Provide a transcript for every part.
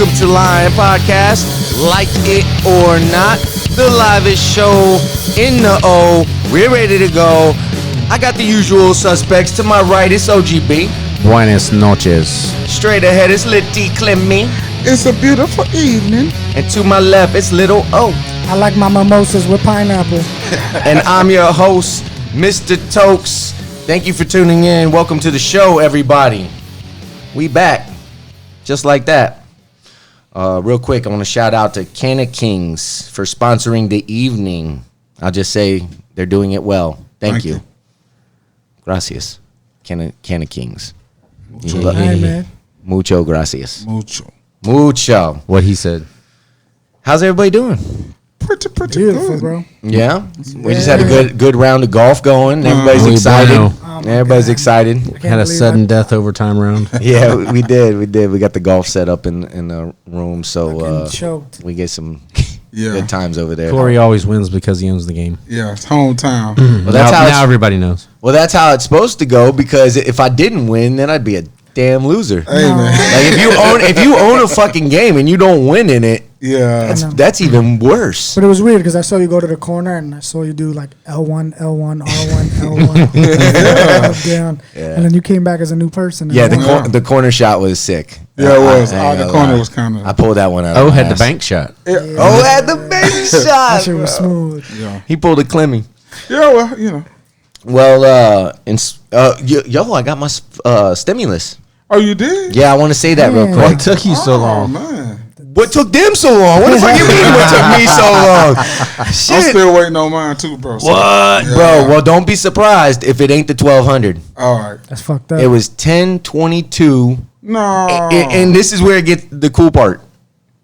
Welcome to Lion Podcast, like it or not, the livest show in the O. We're ready to go. I got the usual suspects. To my right, it's OGB. Buenas noches. Straight ahead, it's Litty Clemmy. It's a beautiful evening. And to my left, it's Little O. I like my mimosas with pineapple. And I'm your host, Mr. Tokes. Thank you for tuning in. Welcome to the show, everybody. We back. Just like that. Real quick, I want to shout out to Canna Kings for sponsoring the evening. I'll just say they're doing it well. Thank you. Gracias. Canna Kings. Hey, man. Mucho gracias. Mucho. What he said. How's everybody doing? Pretty Beautiful, good. bro. Yeah? We just had a good round of golf going. Everybody's excited. Everybody's excited. Had a sudden death overtime round. Yeah, we did. We got the golf set up in the room, so we get some good times over there. Corey always wins because he owns the game. Yeah, it's hometown. Well, that's now everybody knows. Well, that's how it's supposed to go, because if I didn't win, then I'd be a damn loser. Hey, man. Like if you own a fucking game and you don't win in it, that's even worse. But it was weird because I saw you go to the corner and I saw you do like L1, L1, R1, L1, up, down, and then you came back as a new person. Yeah, the corner shot was sick. Yeah, it was. The corner was kind of. I pulled that one out. Oh, had the bank shot. Yeah. Oh, had the bank shot. That shit was smooth. Yeah. He pulled a Clemmy. Yeah, well, you know. Well, I got my stimulus. Oh, you did? Yeah, I want to say that real quick. What took you so long? Man. What took them so long? What the fuck you mean what took me so long? Shit. I'm still waiting on mine too, bro. So, What? Yeah. Bro, well, don't be surprised if it ain't the 1200. All right. That's fucked up. It was 1022. No. And this is where it gets the cool part.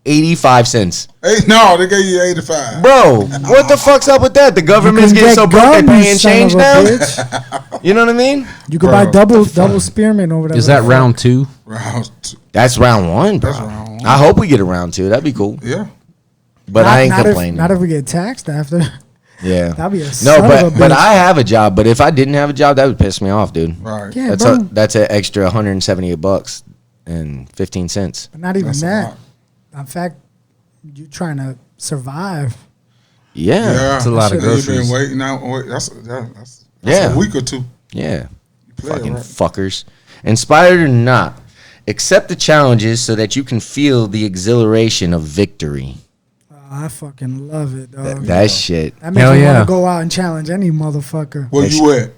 85 cents. No, they gave you 85. Bro, what the fuck's up with that? The government's getting so broke they're paying change now? You know what I mean? You could buy double spearmint over there. Is that round two? Round two. That's round one, bro. That's round one. I hope we get a round two. That'd be cool. Yeah. But I ain't complaining. Not if we get taxed after. Yeah. That'd be a but I have a job. But if I didn't have a job, that would piss me off, dude. Right. Yeah, That's an extra $178 and 15 cents. But not even That's that. In fact, you trying to survive. Yeah. That's a lot of You've groceries. been waiting out. That's Yeah. a week or two. Yeah. Fucking right. fuckers. Inspired or not, accept the challenges so that you can feel the exhilaration of victory. I fucking love it, dog. That shit. That makes me want to go out and challenge any motherfucker. Where you at?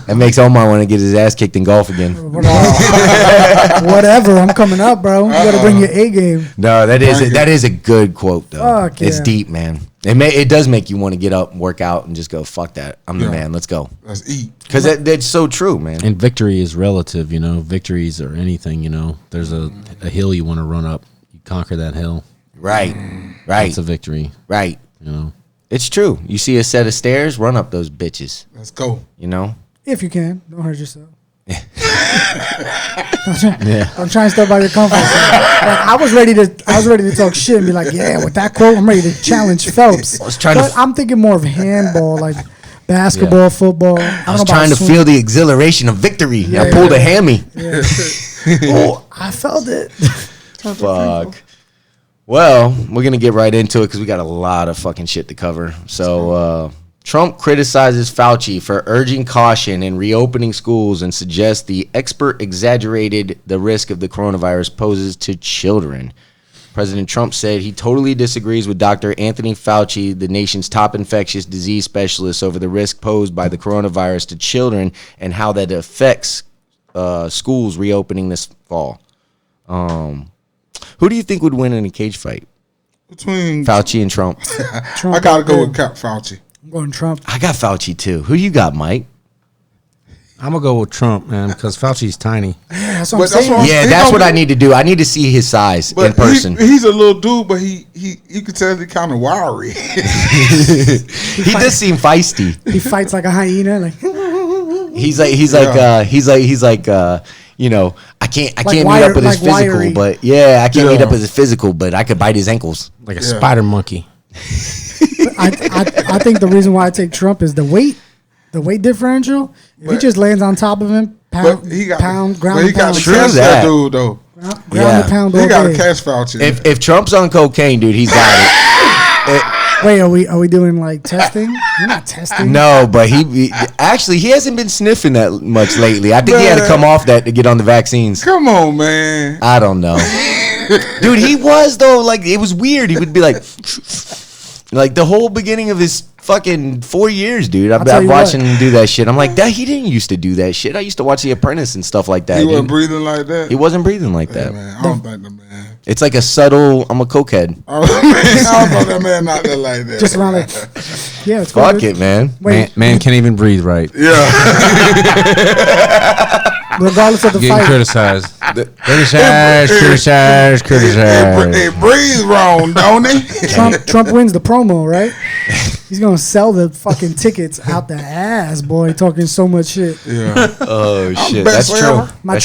That makes Omar want to get his ass kicked in golf again. Whatever, I'm coming up, bro. You gotta bring your A game. No, that is a good quote though. Fuck It's yeah. deep, man. It does make you want to get up and work out and just go, fuck that. I'm the man. Let's go. Let's eat. Because that's so true, man. And victory is relative, you know. Victories or anything, you know. There's a hill you want to run up. You conquer that hill. Right. It's a victory. Right. You know. It's true. You see a set of stairs, run up those bitches. Let's go. You know? If you can, don't hurt yourself. Yeah. I'm trying to step out your comfort zone. Like, I was ready to talk shit and be like, yeah, with that quote, I'm ready to challenge Phelps. I'm thinking more of handball, like basketball, football. I was trying to feel the exhilaration of victory. Yeah, I pulled a hammy. Yeah. Oh, I felt it. Fuck. Well, we're going to get right into it because we got a lot of fucking shit to cover. So, Trump criticizes Fauci for urging caution in reopening schools and suggests the expert exaggerated the risk of the coronavirus poses to children. President Trump said he totally disagrees with Dr. Anthony Fauci, the nation's top infectious disease specialist, over the risk posed by the coronavirus to children and how that affects schools reopening this fall. Who do you think would win in a cage fight? Between Fauci and Trump. I gotta go with Fauci. I'm going Trump. I got Fauci too. Who you got, Mike? I'm going to go with Trump, man, because Fauci's tiny. Yeah, that's what I'm saying. Yeah, that's what I need to do. I need to see his size in person. He's a little dude, but you could tell he's kind of wiry. He does seem feisty. He fights like a hyena. Like he's like you know, I can't meet up with his physical, wiry. but I can't meet up with his physical, but I could bite his ankles Like a spider monkey. I think the reason why I take Trump is the weight differential. If he just lands on top of him, pound, ground and pound. to catch that dude though. Ground and pound all He got to day. catch Fauci. If Trump's on cocaine, dude, he's got it. Wait, are we doing like testing? You're not testing. No, but he actually he hasn't been sniffing that much lately. I think he had to come off that to get on the vaccines. Come on, man. I don't know. Dude, he was though. Like it was weird. He would be like the whole beginning of his fucking 4 years, dude. I'm watching him do that shit. I'm like, that he didn't used to do that shit. I used to watch The Apprentice and stuff like that. He wasn't breathing like that. He wasn't breathing like that. Man, I don't think the man. It's like a subtle. I'm a cokehead. Oh, man, I don't know that man not there like that. Just around like, yeah, it's Fuck it, man. Wait, Man can't even breathe right. Yeah. regardless of the Getting fight. criticized. He breathes wrong, don't he? Trump wins the promo, right? He's gonna sell the fucking tickets out the ass, boy. Talking so much shit. Yeah. Oh shit, best that's true. My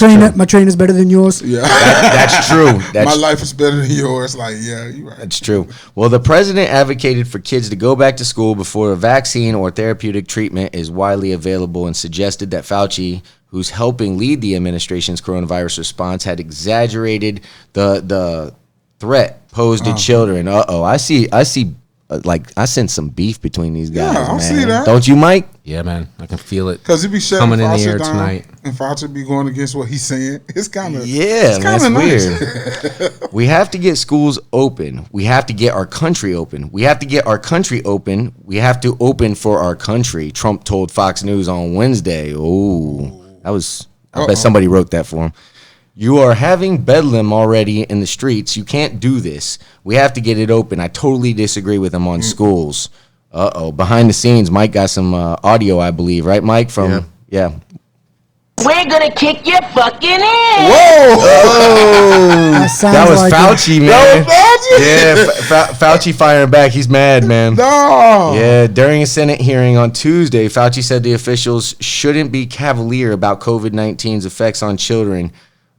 train is better than yours. Yeah. That's true. My life is better than yours. Like, yeah, you're right. That's true. Well, the president advocated for kids to go back to school before a vaccine or therapeutic treatment is widely available and suggested that Fauci, who's helping lead the administration's coronavirus response, had exaggerated the threat posed to children. I see. Like I sense some beef between these guys. Yeah, I man. see that. Don't you, Mike? Yeah, man. I can feel it. Because he be shutting Coming in the Fauci air down, tonight. and Fauci be going against what he's saying. It's kind of That's nice. weird. We have to get schools open. We have to get our country open. We have to get our country open. We have to open for our country. Trump told Fox News on Wednesday. Oh, that was. I bet somebody wrote that for him. You are having bedlam already in the streets. You can't do this. We have to get it open. I totally disagree with him on schools. Behind the scenes, Mike got some audio, I believe. Right, Mike? Yeah. We're gonna kick your fucking ass. Whoa! That was like Fauci, man. Yeah, Fauci firing back. He's mad, man. No. Yeah, during a Senate hearing on Tuesday, Fauci said the officials shouldn't be cavalier about COVID-19's effects on children,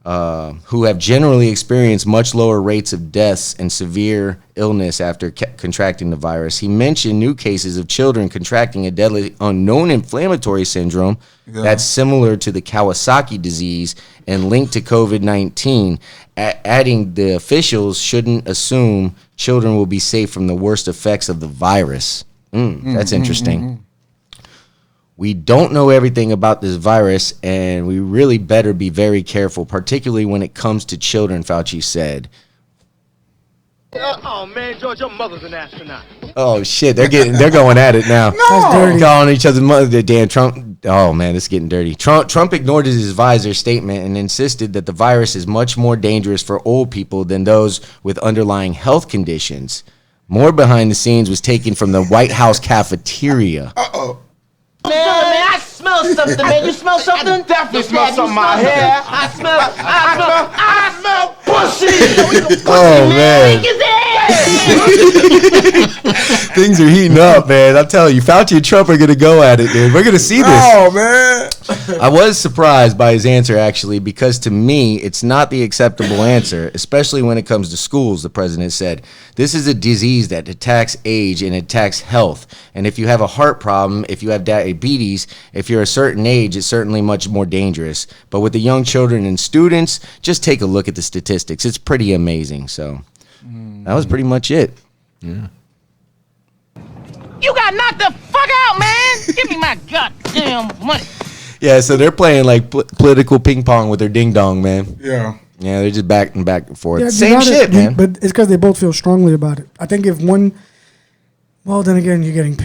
who have generally experienced much lower rates of deaths and severe illness after contracting the virus. He mentioned new cases of children contracting a deadly unknown inflammatory syndrome that's similar to the Kawasaki disease and linked to COVID-19, adding the officials shouldn't assume children will be safe from the worst effects of the virus. That's interesting. We don't know everything about this virus, and we really better be very careful, particularly when it comes to children, Fauci said. Oh man, George, your mother's an astronaut. Oh shit, they're going at it now. That's dirty. Calling each other's mother. Damn Trump. Oh man, this is getting dirty. Trump ignored his advisor's statement and insisted that the virus is much more dangerous for old people than those with underlying health conditions. More behind the scenes was taken from the White House cafeteria. Man, I smell something, man. You smell something? I definitely smell something in my hair. I smell pussy. Oh man. Things are heating up, man. I'm telling you, Fauci and Trump are going to go at it, dude. We're going to see this. Oh, man. I was surprised by his answer, actually, because to me, it's not the acceptable answer, especially when it comes to schools, the president said. This is a disease that attacks age and attacks health. And if you have a heart problem, if you have diabetes, if you're a certain age, it's certainly much more dangerous. But with the young children and students, just take a look at the statistics. It's pretty amazing. So that was pretty much it. Yeah. You got knocked the fuck out, man. Give me my goddamn money. Yeah, so they're playing like political ping pong with their ding dong, man. Yeah. Yeah, they're just back and forth. Yeah, Same shit, man. But it's because they both feel strongly about it. I think if one, well, then again, you're getting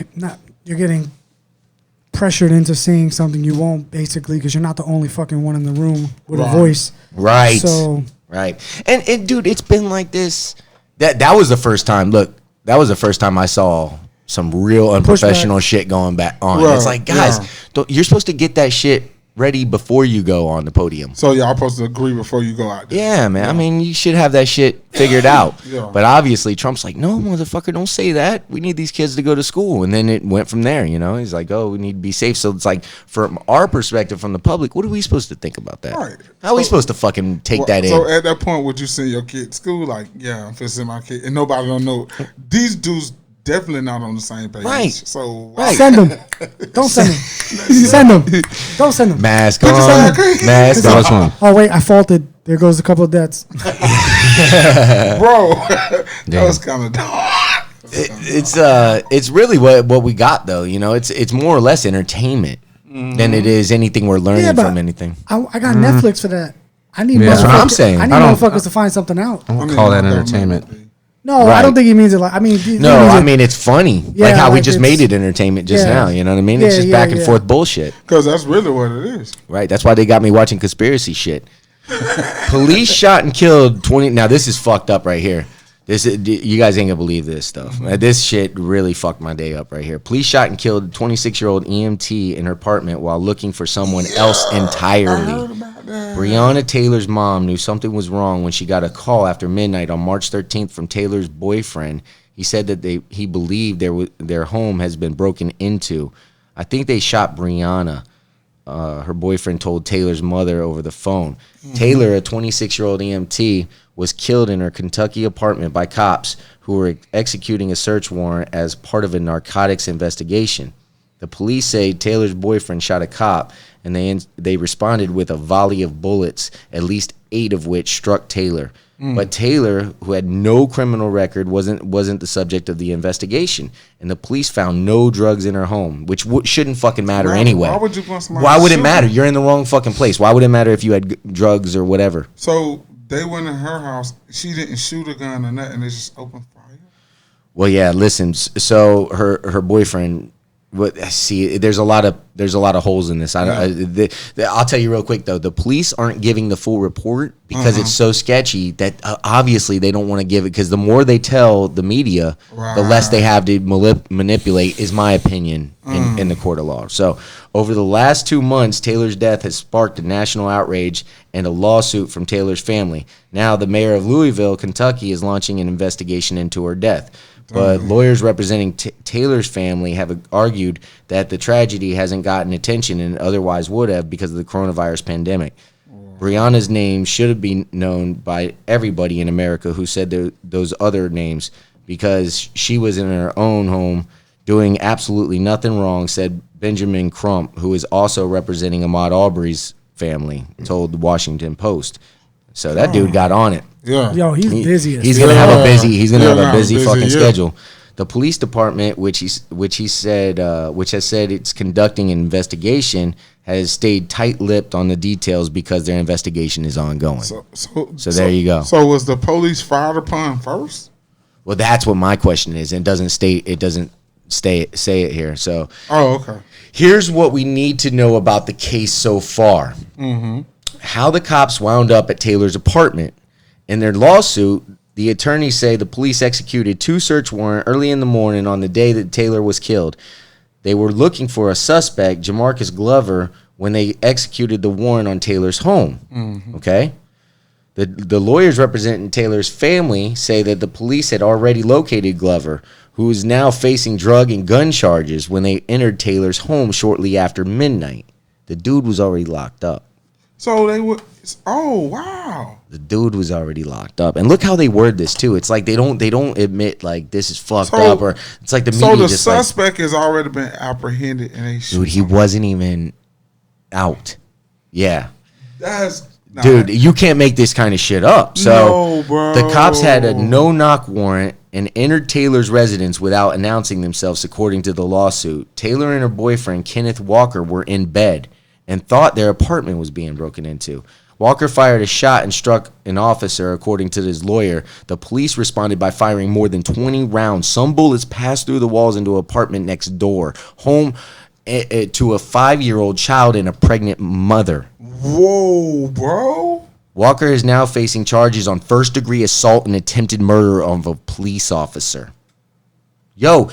pressured into saying something you won't, basically, because you're not the only fucking one in the room with a voice. Right. So right. And dude, it's been like this. That was the first time. Look, that was the first time I saw some real unprofessional shit going back on. Right, It's like, guys, you're supposed to get that shit ready before you go on the podium. So y'all supposed to agree before you go out there. Yeah, man. I mean, you should have that shit figured out. Yeah. But obviously, Trump's like, no, motherfucker, don't say that. We need these kids to go to school. And then it went from there, you know? He's like, oh, we need to be safe. So it's like, from our perspective, from the public, what are we supposed to think about that? Right. How are we supposed to fucking take that in? So at that point, would you send your kid to school? Like, yeah, I'm finna send my kid. And nobody don't know. These dudes definitely not on the same page. Right. So send them. Don't send them. Send them. Don't send them. Mask Put on. yourself- Mask That was on. one. Oh wait, I faulted There goes a couple of deaths. Bro, that was kind of dark. It's really what we got though. You know, it's more or less entertainment than it is anything we're learning from anything. I got Netflix for that. I need Yeah. That's what I'm motherfuckers- saying. I need motherfuckers to find something out. I won't call that entertainment. No, I Right. don't think he means it like. I mean, No, I mean it's funny, Yeah, like how we like just it's- made it entertainment just yeah. now. You know what I mean? It's Yeah, just yeah, back and yeah. forth bullshit, Because that's really what it is. right? That's why they got me watching conspiracy shit. Police shot and killed 20. Now this is fucked up right here. You guys ain't gonna believe this stuff. This shit really fucked my day up right here. Police shot and killed 26-year-old EMT in her apartment while looking for someone else entirely. Breonna Taylor's mom knew something was wrong when she got a call after midnight on March 13th from Taylor's boyfriend. He said that he believed their home has been broken into. I think they shot Breonna. Her boyfriend told Taylor's mother over the phone. Taylor, a 26-year-old EMT, was killed in her Kentucky apartment by cops who were executing a search warrant as part of a narcotics investigation. The police say Taylor's boyfriend shot a cop, and they responded with a volley of bullets, at least 8 of which struck Taylor. But Taylor, who had no criminal record, wasn't the subject of the investigation, and the police found no drugs in her home, which shouldn't fucking matter anyway. Why would you want somebody Why would it shoot matter? her? You're in the wrong fucking place. Why would it matter if you had drugs or whatever? So they went in her house. She didn't shoot a gun or nothing. They just opened fire. Well, yeah. Listen. So her boyfriend. See, there's a lot of holes in this. I'll tell you real quick though. The police aren't giving the full report because it's so sketchy that obviously they don't want to give it, because the more they tell the media, the less they have to manipulate. Is my opinion in the court of law. So over the last 2 months, Taylor's death has sparked a national outrage and a lawsuit from Taylor's family. Now the mayor of Louisville, Kentucky, is launching an investigation into her death. But lawyers representing Taylor's family have argued that the tragedy hasn't gotten attention and otherwise would have because of the coronavirus pandemic. Breonna's name should have been known by everybody in America who said those other names, because she was in her own home doing absolutely nothing wrong, said Benjamin Crump, who is also representing Ahmaud Arbery's family, told the Washington Post. So that dude got on it. Yeah. Yo, he's busy. He's gonna have a busy. He's gonna have a busy busy, fucking yeah. schedule. The police department, which has said it's conducting an investigation, has stayed tight-lipped on the details because their investigation is ongoing. So there you go. So was the police fired upon first? Well, that's what my question is, and it doesn't say it here. So Okay. here's what we need to know about the case so far. How the cops wound up at Taylor's apartment. In their lawsuit, the attorneys say the police executed 2 search warrants early in the morning on the day that Taylor was killed. They were looking for a suspect, Jamarcus Glover, when they executed the warrant on Taylor's home. Okay? The lawyers representing Taylor's family say that the police had already located Glover, who is now facing drug and gun charges, when they entered Taylor's home shortly after midnight. The dude was already locked up. So they would. Oh wow. The dude was already locked up, and look how they word this too. It's like they don't admit like this is fucked up, or it's like the media. So the just suspect has already been apprehended, and they dude, he wasn't even out. Yeah, That's dude, you can't make this kind of shit up. So No, bro. the cops had a no-knock warrant and entered Taylor's residence without announcing themselves, according to the lawsuit. Taylor and her boyfriend Kenneth Walker were in bed and thought their apartment was being broken into. Walker fired a shot and struck an officer, according to his lawyer. The police responded by firing more than 20 rounds. Some bullets passed through the walls into an apartment next door, home to a 5-year-old child and a pregnant mother. Whoa, bro. Walker is now facing charges on first-degree assault and attempted murder of a police officer. Yo,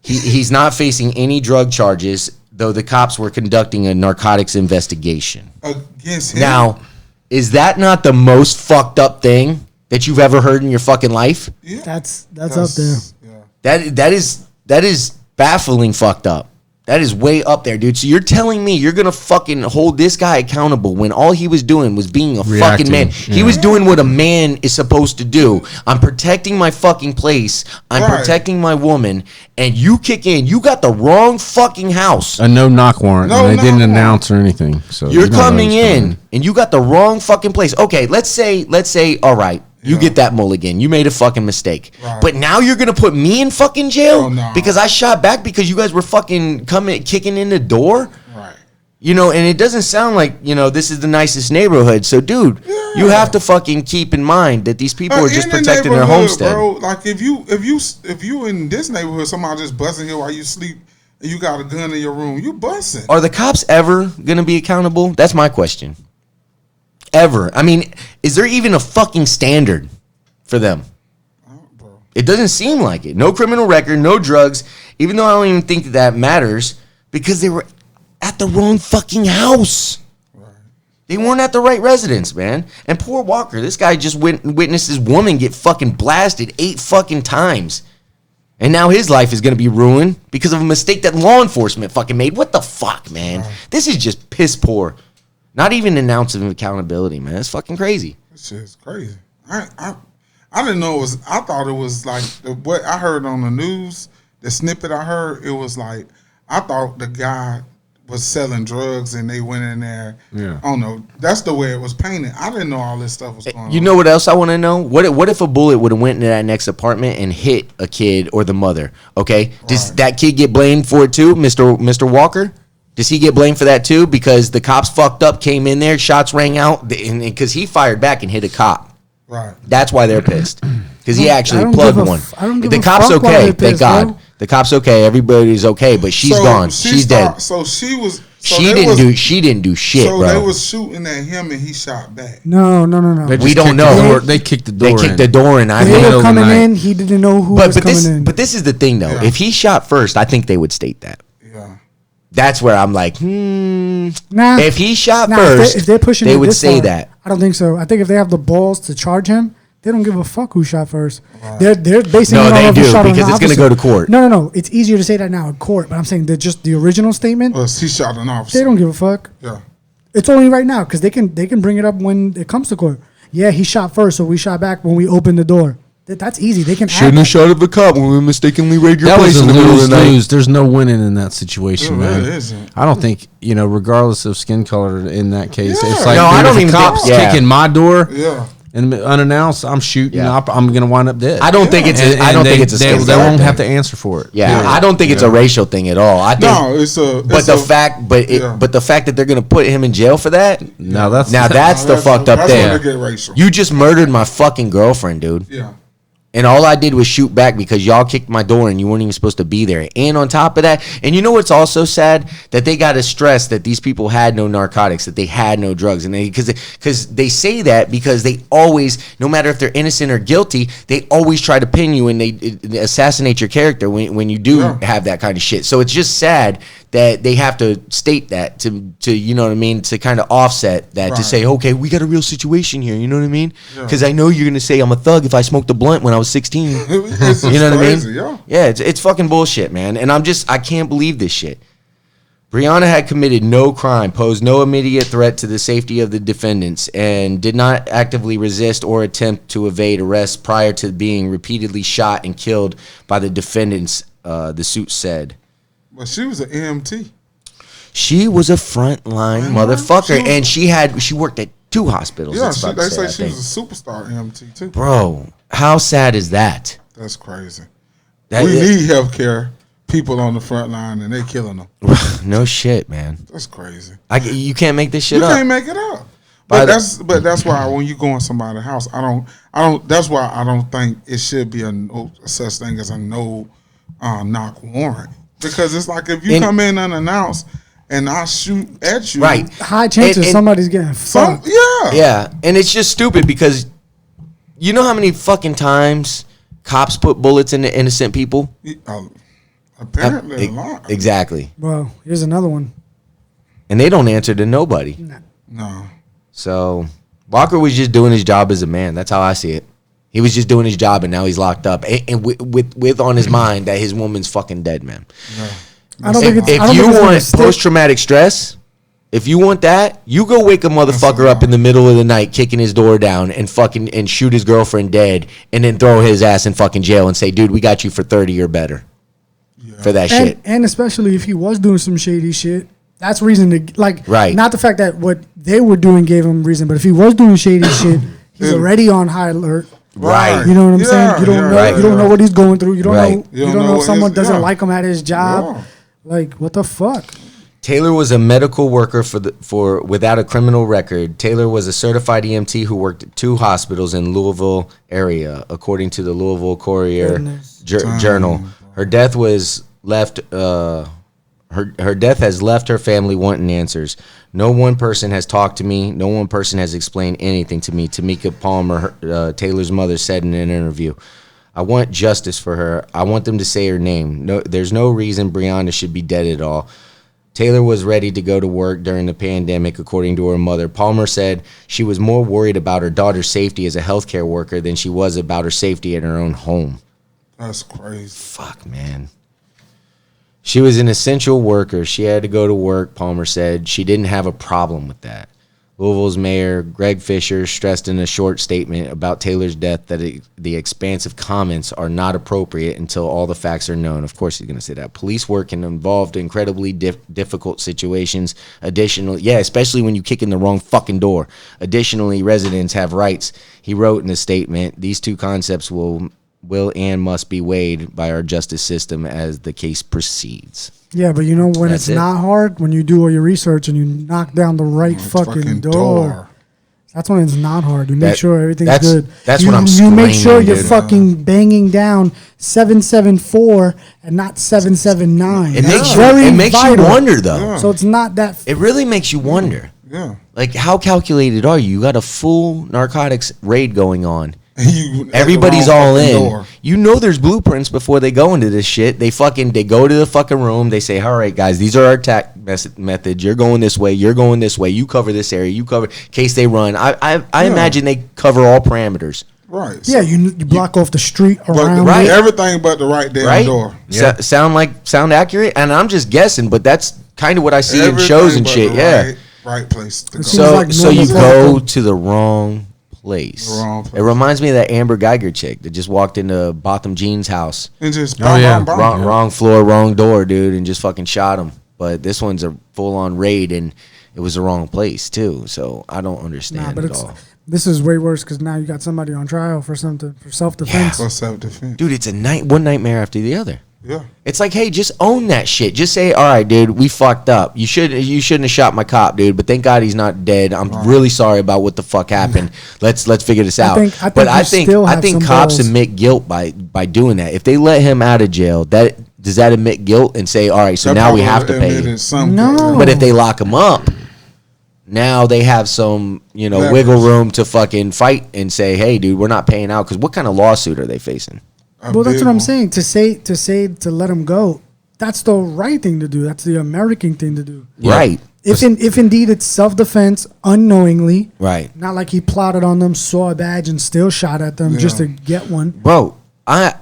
he's not facing any drug charges, though the cops were conducting a narcotics investigation. Against him. Now, is that not the most fucked up thing that you've ever heard in your fucking life? Yeah. That's up there. Yeah. That is baffling fucked up. That is way up there, dude. So you're telling me you're gonna fucking hold this guy accountable when all he was doing was being a fucking man. He was doing what a man is supposed to do. I'm protecting my fucking place. I'm protecting my woman. And you kick in. You got the wrong fucking house. A no knock warrant. They didn't announce or anything. So you're coming in and you got the wrong fucking place. Okay, let's say, all right. You get that mulligan. You made a fucking mistake. Right. But now you're going to put me in fucking jail because I shot back because you guys were fucking kicking in the door? Right. You know, and it doesn't sound like, you know, this is the nicest neighborhood. So, dude, you have to fucking keep in mind that these people are just protecting their homestead. Bro, like if you in this neighborhood, somebody just busting here while you sleep and you got a gun in your room, you busting. Are the cops ever going to be accountable? That's my question. Ever. I mean, is there even a fucking standard for them? Bro. It doesn't seem like it. No criminal record, no drugs, even though I don't even think that matters because they were at the wrong fucking house. Right. They weren't at the right residence, man. And poor Walker, this guy just witnessed his woman get fucking blasted 8 fucking times. And now his life is going to be ruined because of a mistake that law enforcement fucking made. What the fuck, man? Right. This is just piss poor. Not even an ounce of accountability, man. It's fucking crazy. This shit is crazy. I didn't know it was. I thought it was like what I heard on the news. The snippet I heard, it was like I thought the guy was selling drugs and they went in there. Yeah. I don't know. That's the way it was painted. I didn't know all this stuff was going on. You know what else I want to know? What if a bullet would have went into that next apartment and hit a kid or the mother? Okay, does that kid get blamed for it too, Mr. Walker? Does he get blamed for that too? Because the cops fucked up, came in there, shots rang out, because he fired back and hit a cop. Right. That's why they're pissed. Because he actually plugged one. The cop's okay, thank God. Bro. The cop's okay. Everybody's okay, but she's gone. She's dead. So she was. So she didn't do shit, so bro. So they was shooting at him and he shot back. No. We don't know. They kicked the door. They kicked the door in. They were coming in. He didn't know who was coming in. But this is the thing, though. Yeah. If he shot first, I think they would state that. Yeah. That's where I'm like, Nah. If he shot first, if they're pushing, they would say far, that. I don't think so. I think if they have the balls to charge him, they don't give a fuck who shot first. Right. They're basing it on who shot because it's going to go to court. No. It's easier to say that now in court, but I'm saying that just the original statement. Well, he shot an officer. They don't give a fuck. Yeah. It's only right now because they can bring it up when it comes to court. Yeah, he shot first, so we shot back when we opened the door. That's easy. They can shouldn't have shot at the cop when we mistakenly raided your place in the middle of the night. There's no winning in that situation, man. Really isn't. I don't think regardless of skin color in that case. Yeah. It's like I don't even cops kicking my door. Yeah. And unannounced, I'm shooting. Yeah. I'm gonna wind up dead. I don't think it's. I don't think it's a. They won't have to answer for it. Yeah, I don't think it's a racial thing at all. I think it's a. But the fact that they're gonna put him in jail for that. That's the fucked up thing. That's when they get racial. You just murdered my fucking girlfriend, dude. Yeah. And all I did was shoot back because y'all kicked my door and you weren't even supposed to be there. And on top of that, and you know what's also sad? That they got to stress that these people had no narcotics, that they had no drugs. And because they say that because they always, no matter if they're innocent or guilty, they always try to pin you and they assassinate your character when you do have that kind of shit. So it's just sad that they have to state that to you know what I mean, to kind of offset that, to say, okay, we got a real situation here, you know what I mean? Because I know you're going to say I'm a thug if I smoked a blunt when I was 16. You know what I mean? Yeah, it's fucking bullshit, man. And I can't believe this shit. Breonna had committed no crime, posed no immediate threat to the safety of the defendants, and did not actively resist or attempt to evade arrest prior to being repeatedly shot and killed by the defendants, the suit said. But she was an EMT. She was a frontline motherfucker, and she worked at 2 hospitals. Yeah, they say she was a superstar EMT too. Bro, how sad is that? That's crazy. We need healthcare people on the front line, and they killing them. No shit, man. That's crazy. You can't make this shit up. You can't make it up. But that's why when you go in somebody's house, I don't. That's why I don't think it should be a such thing as a no knock warrant. Because it's like if you come in unannounced and I shoot at you, right? High chances somebody's getting fucked. Yeah, and it's just stupid because you know how many fucking times cops put bullets into innocent people? Apparently a lot. Exactly. Well, here's another one. And they don't answer to nobody. No. So Walker was just doing his job as a man. That's how I see it. He was just doing his job, and now he's locked up, and with on his mind that his woman's fucking dead, man. Yeah. I don't think it's. I If don't you think it's gonna want stick. post-traumatic stress, if you want that, you go wake a motherfucker up in the middle of the night, kicking his door down and fucking and shoot his girlfriend dead, and then throw his ass in fucking jail and say, "Dude, we got you for 30 or better." For that shit. And especially if he was doing some shady shit, that's reason to like. Right. Not the fact that what they were doing gave him reason, but if he was doing shady shit, he's already on high alert. Right. You know what I'm saying? You don't know. right, you don't know right. what he's going through. You don't Right. know. You don't know what if someone his- doesn't yeah. like him at his job. Yeah. Like what the fuck? Taylor was a medical worker for without a criminal record. Taylor was a certified EMT who worked at 2 hospitals in Louisville area, according to the Louisville Courier Goodness. Journal. Her death was left. Her death has left her family wanting answers. No one person has talked to me. No one person has explained anything to me. Tamika Palmer, Taylor's mother, said in an interview, "I want justice for her. I want them to say her name. No, there's no reason Breonna should be dead at all." Taylor was ready to go to work during the pandemic, according to her mother. Palmer said she was more worried about her daughter's safety as a healthcare worker than she was about her safety at her own home. That's crazy. Fuck, man. She was an essential worker. She had to go to work, Palmer said. She didn't have a problem with that. Louisville's mayor, Greg Fisher, stressed in a short statement about Taylor's death that the expansive comments are not appropriate until all the facts are known. Of course he's going to say that. Police work can involve incredibly difficult situations. Additionally, yeah, especially when you kick in the wrong fucking door. Additionally, residents have rights. He wrote in a statement, "These 2 concepts will and must be weighed by our justice system as the case proceeds." Yeah, but you know when That's it's it. not hard, when you do all your research and you knock down the right fucking door. That's when it's not hard. You make sure everything's good. That's you, what I'm You make sure screaming, you're dude. fucking banging down 774 and not 779. It makes Very you vital. wonder though. Yeah. So it's not that. It really makes you wonder. Yeah. Like, how calculated are you? You got a full narcotics raid going on. You at the Everybody's wrong all fucking in. door. You know there's blueprints before they go into this shit. They go to the fucking room. They say, "All right, guys, these are our attack methods. You're going this way. You're going this way. You cover this area. You cover." In case they run, I imagine they cover all parameters. Right. Yeah, you block off the street But around. right. it. everything but the right damn Right? door. Sound accurate? And I'm just guessing, but that's kind of what I see in Everything shows and but shit. the Yeah. Right place to go. Seems So like so you normal go to the wrong place. The wrong place. It reminds me of that Amber Geiger chick that just walked into Botham Jean's house. and just yeah. Wrong floor, wrong door, dude, and just fucking shot him. But this one's a full on raid, and it was the wrong place too. So I don't understand Nah, but at it's all, this is way worse because now you got somebody on trial for self defense. for self-defense. dude. It's one nightmare after the other. Yeah. It's like, hey, just own that shit. Just say, all right, dude, we fucked up. You shouldn't have shot my cop, dude. But thank God he's not dead. I'm really sorry about what the fuck happened. Let's figure this out. I think cops balls. admit guilt by doing that. If they let him out of jail, does that admit guilt and say, all right, so That now we probably have to pay. admitted something. No. But if they lock him up, now they have some, Leverage. wiggle room to fucking fight and say, hey, dude, we're not paying out. Because what kind of lawsuit are they facing? Well, that's what I'm saying. To let him go, that's the right thing to do. That's the American thing to do. Right. If indeed it's self defense unknowingly, Right. not like he plotted on them, saw a badge, and still shot at them just to get one. Bro, I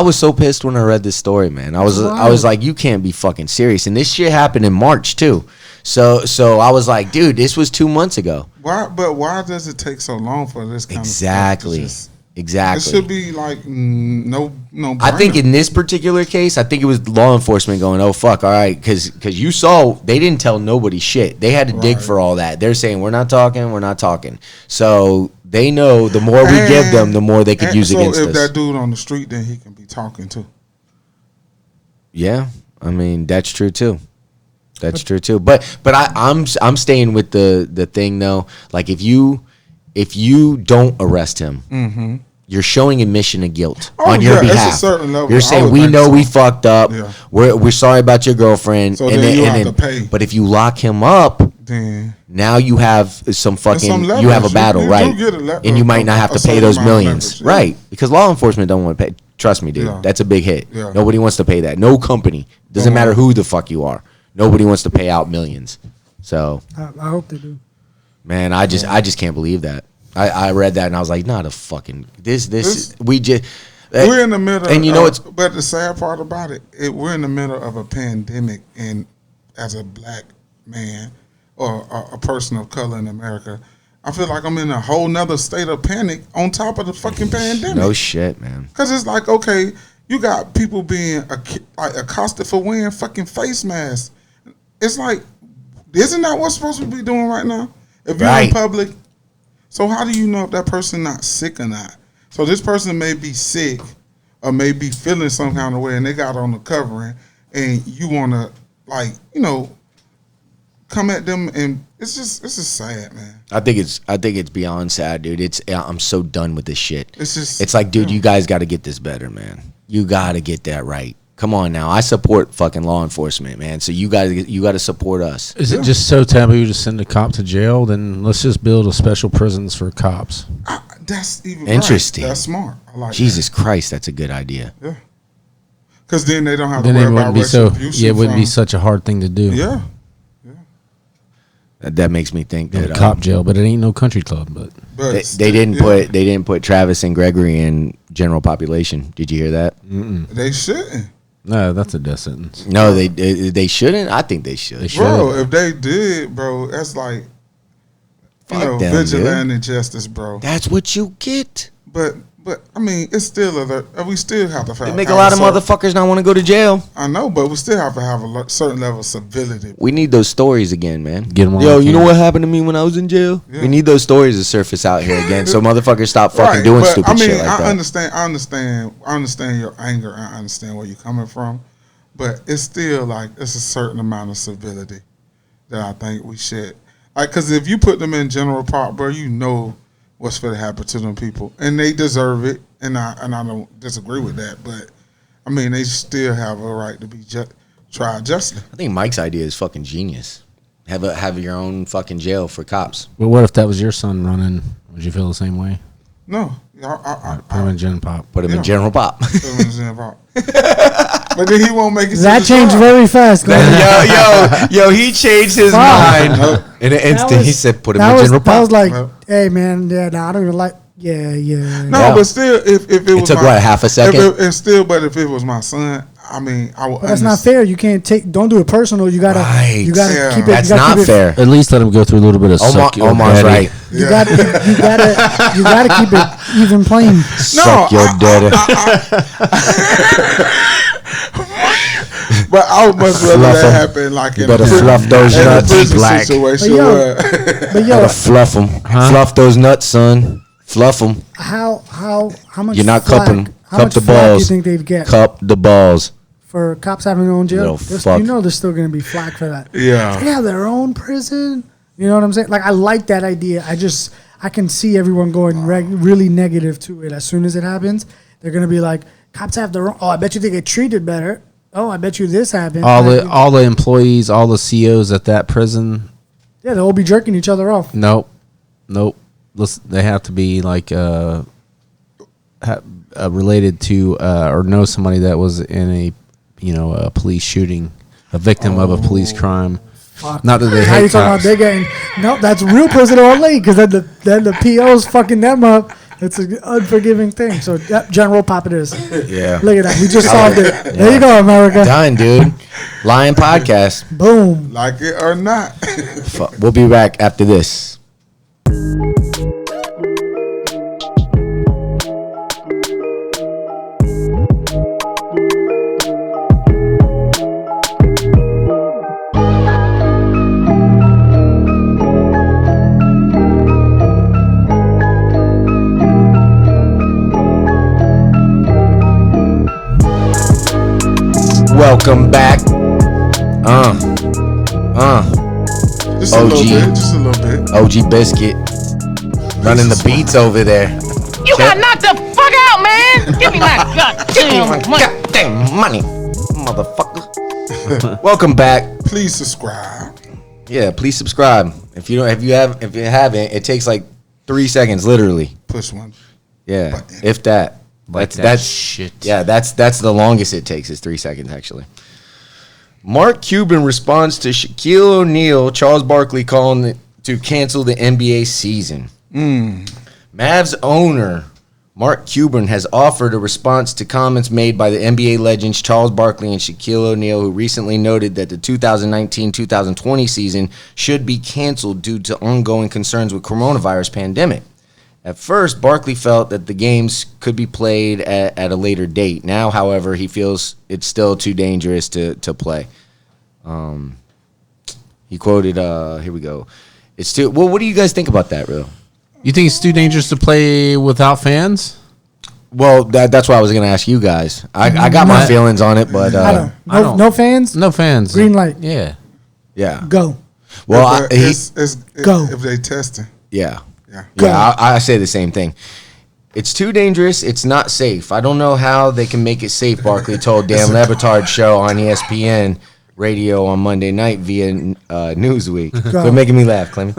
was so pissed when I read this story, man. I was like, you can't be fucking serious. And this shit happened in March too. So I was like, dude, this was 2 months ago. Why does it take so long for this kind Exactly. of stuff to It Exactly. should be like no. I think in this particular case, I think it was law enforcement going, "Oh fuck, all right," because you saw they didn't tell nobody shit. They had to dig for all that. They're saying we're not talking. So they know the more we give them, the more they could use against us. So us. if that dude on the street, then he can be talking too. Yeah, I mean that's true too. That's true too. But I'm staying with the thing though. Like if you don't arrest him, you're showing admission of guilt on your it's a behalf. certain level. You're I saying would we think know so. we fucked up. Yeah. We're sorry about your girlfriend. So then you have to pay. But if you lock him up, Then now you have some fucking some you have a leverage. battle, You right? do get And you might not have a to pay certain those amount of millions, leverage, yeah. right? Because law enforcement don't want to pay. Trust me, dude. Yeah. That's a big hit. Yeah. Nobody wants to pay that. No company. Doesn't matter who the fuck you are. Nobody wants to pay out millions. So, I hope they do. man, I just can't believe that. I read that and I was like, not a fucking this we just We're in the middle, and you know it's. But the sad part about it, we're in the middle of a pandemic, and as a black man or a person of color in America, I feel like I'm in a whole nother state of panic on top of the fucking pandemic. No shit, man. Because it's like, okay, you got people being accosted for wearing fucking face masks. It's like, isn't that what's supposed to be doing right now? If you're in public, so how do you know if that person not sick or not? So this person may be sick or may be feeling some kind of way, and they got on the covering, and you want to, like, you know, come at them, and it's just sad, man. I think it's beyond sad, dude. I'm so done with this shit. It's like, dude, you guys got to get this better, man. You got to get that right. Come on now. I support fucking law enforcement, man. So you got to support us. Is it just so taboo to send a cop to jail? Then let's just build a special prisons for cops. That's even interesting. Right. That's smart. I like Jesus Christ, that's a good idea. Yeah. Because then they don't have to worry about retribution. It wouldn't be such a hard thing to do. Yeah. That makes me think that cop jail, but it ain't no country club. But they didn't put Travis and Gregory in general population. Did you hear that? They shouldn't. No, that's a death sentence. No, they shouldn't. I think they should. Bro, if they did, bro, that's like vigilante justice, bro. That's what you get. But I mean, it's still we still have to. They make a lot of motherfuckers not want to go to jail. I know, but we still have to have a certain level of civility. We need those stories again, man. Get them Yo, you know what happened to me when I was in jail? Yeah. We need those stories to surface out here again, so motherfuckers stop fucking doing stupid shit like that. I understand your anger. I understand where you're coming from, but it's still like it's a certain amount of civility that I think we should. Like, because if you put them in general pop, bro, you know what's going to happen to them people, and they deserve it, and I don't disagree with that, but I mean they still have a right to be tried justly. I think Mike's idea is fucking genius. Have your own fucking jail for cops. Well, what if that was your son running? Would you feel the same way? No, put him in Gen Pop. Put him in General Pop. Put him in Gen Pop. But then he won't make it. That changed very fast. yo, he changed his mind in an instant. He said, "Put him in General Pop." I was like, "Hey, man, I don't even like." Yeah. No, but still, if it was took half a second. But if it was my son, I mean, I would. But that's not fair. You can't don't do it personal. You gotta keep it. That's not fair. At least let him go through a little bit of Omar's right. You gotta keep it even playing. Suck your daddy. But I would much rather that happen like in better fluff those nuts, black. Situation. But yo, fluff them. Fluff those nuts, son. Fluff them. How much? You're not cupping them. How Cup much the flack balls. do you think they'd get? Cup the balls. For cops having their own jail, Fuck. you know there's still going to be flack for that. Yeah. They have their own prison. You know what I'm saying? Like, I like that idea. I can see everyone going really negative to it. As soon as it happens, they're going to be like, cops have their own. Oh, I bet you they get treated better. Oh, I bet you this happened. All the employees, all the COs at that prison. Yeah, they'll all be jerking each other off. Nope. They have to be like related to or know somebody that was in a police shooting, a victim of a police crime. Fuck. Not that they How hate you talking about cops. they getting? No, that's real prison only. Because then the PO's fucking them up. It's an unforgiving thing. So General Pop it is. Yeah. Look at that. We just solved it. Yeah. There you go, America. Done, dude. Lion Podcast. Boom. Like it or not. We'll be back after this. Welcome back. Just a little bit. OG Biscuit. Running the beats over there. You got knocked the fuck out, man! Give me my goddamn money. Goddamn money, motherfucker. Welcome back. Please subscribe. Yeah, please subscribe. If you haven't, it takes like 3 seconds, literally. Push one. Yeah, button. if that. That's shit. Yeah, that's the longest it takes is 3 seconds actually. Mark Cuban responds to Shaquille O'Neal, Charles Barkley calling to cancel the NBA season. Mavs owner Mark Cuban has offered a response to comments made by the NBA legends Charles Barkley and Shaquille O'Neal, who recently noted that the 2019-2020 season should be canceled due to ongoing concerns with coronavirus pandemic. At first, Barkley felt that the games could be played at a later date. Now, however, he feels it's still too dangerous to play. He quoted, here we go. It's too. Well, what do you guys think about that, real? You think it's too dangerous to play without fans? Well, that's what I was going to ask you guys. I got my feelings on it, but I don't. No fans. No fans. Green light. Yeah. Yeah. Go. Well, Go. If they testing. Yeah. Yeah. Yeah, I say the same thing. It's too dangerous. It's not safe. I don't know how they can make it safe, Barkley told Dan Lebatard's show on ESPN radio on Monday night via Newsweek. They're making me laugh, Clemmy.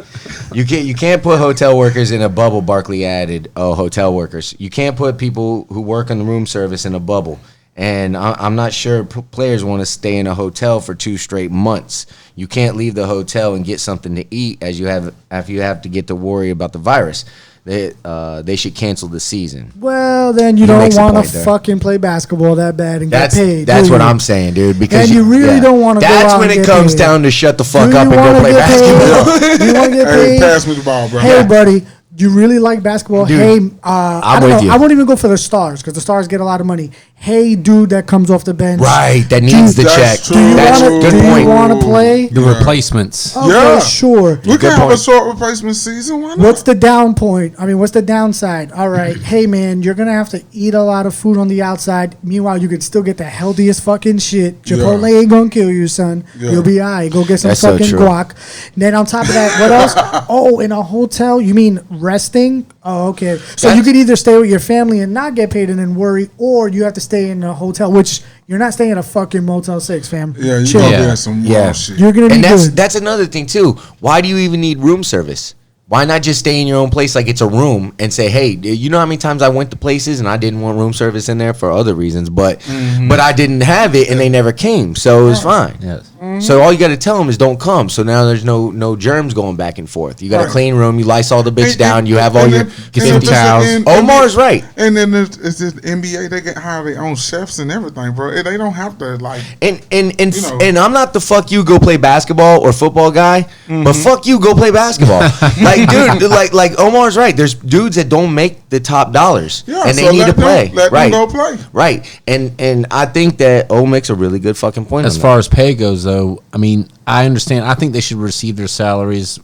You can't put hotel workers in a bubble, Barkley added. Oh, hotel workers. You can't put people who work on the room service in a bubble. And I'm not sure players want to stay in a hotel for 2 straight months. You can't leave the hotel and get something to eat as you have to get to worry about the virus. They should cancel the season. Well, then you don't want to fucking play basketball that bad and get paid. That's what I'm saying, dude. Because and you really don't want to. That's when it comes down to shut the fuck up and go play basketball. You want to get paid? Hey, pass me the ball, bro. Hey, buddy. You really like basketball? Dude, hey, I don't know. I won't even go for the stars because the stars get a lot of money. Hey, dude, that comes off the bench. Right, that needs the check. That's good do point. you want to play? The replacements. Okay, Yeah. sure. We can have a short replacement season. Why not? What's the down point? I mean, what's the downside? All right, hey, man, you're going to have to eat a lot of food on the outside. Meanwhile, you could still get the healthiest fucking shit. Chipotle ain't going to kill you, son. Yeah. You'll be all right. Go get some That's so fucking true. guac. Then on top of that, what else? Oh, in a hotel? You mean resting? Oh, okay. So you could either stay with your family and not get paid and then worry, or you have to stay in a hotel, which you're not staying at a fucking Motel 6, fam. Yeah, you're Chill. going to be in some wild shit. You're going to be And good. that's another thing too. Why do you even need room service? Why not just stay in your own place like it's a room and say, hey, you know how many times I went to places and I didn't want room service in there for other reasons, but I didn't have it and they never came, so it was fine. Yes. So all you got to tell them is don't come. So now there's no germs going back and forth. You got a clean room. You Lysol the bitch down. You have all your empty towels. Omar's right. And then it's the NBA. They get hire their own chefs and everything, bro. They don't have to like. And know. and I'm not the fuck you go play basketball or football guy, but fuck you go play basketball. Like dude, like Omar's right. There's dudes that don't make the top dollars, Yeah, and so they need to let them- play. let them Right, go play. right. And I think that O makes a really good fucking point. As on far as pay goes, though, I mean, I understand. I think they should receive their salaries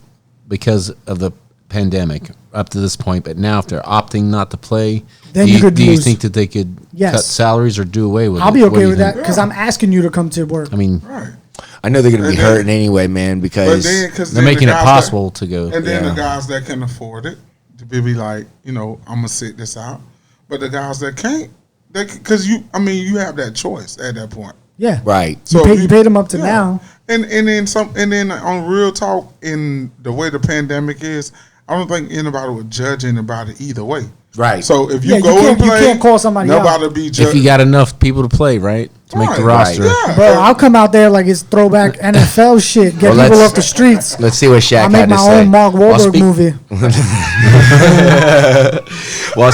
because of the pandemic up to this point. But now, if they're opting not to play, Then do you you, could do you lose. think that they could Yes. cut salaries or do away with it? I'll be What do okay you with that think? because I'm asking you to come to work. I mean, Right. I know they're gonna be And then- hurting anyway, man, But because then, because they're making it possible to go. And then Yeah. the guys that can afford it to be like, I'm gonna sit this out. But the guys that can't, because you have that choice at that point. Yeah. right. So You paid them up to now. And then on real talk, in the way the pandemic is, I don't think anybody would judge anybody either way. Right. So if Yeah, you you go and can't- you play, can't call somebody nobody out. be judged. If you got enough people to play, right, to make the Right, roster. Yeah. Bro, I'll come out there like it's throwback NFL shit. Get Well, people let's- off the streets. Let's see what Shaq I'll make had to my say. own Mark While Wahlberg speak- movie. While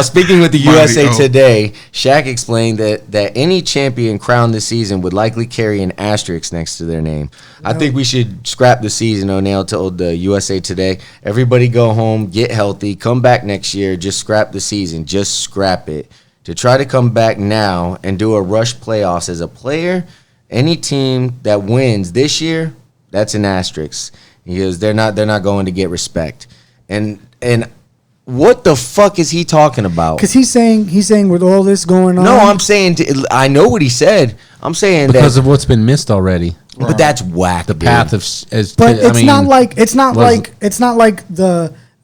speaking with the Mighty USA O. Today, Shaq explained that any champion crowned this season would likely carry an asterisk next to their name. I think we should scrap the season, O'Neal told the USA Today. Everybody go home, get healthy, come back next year, just scrap the season, just scrap it. To try to come back now and do a rush playoffs as a player, any team that wins this year, that's an asterisk. He goes, they're not going to get respect. And what the fuck is he talking about? Because he's saying with all this going on. No, I'm saying I know what he said. I'm saying Because that, of what's been missed already. but that's whack. The path of as But I it's mean, not like was-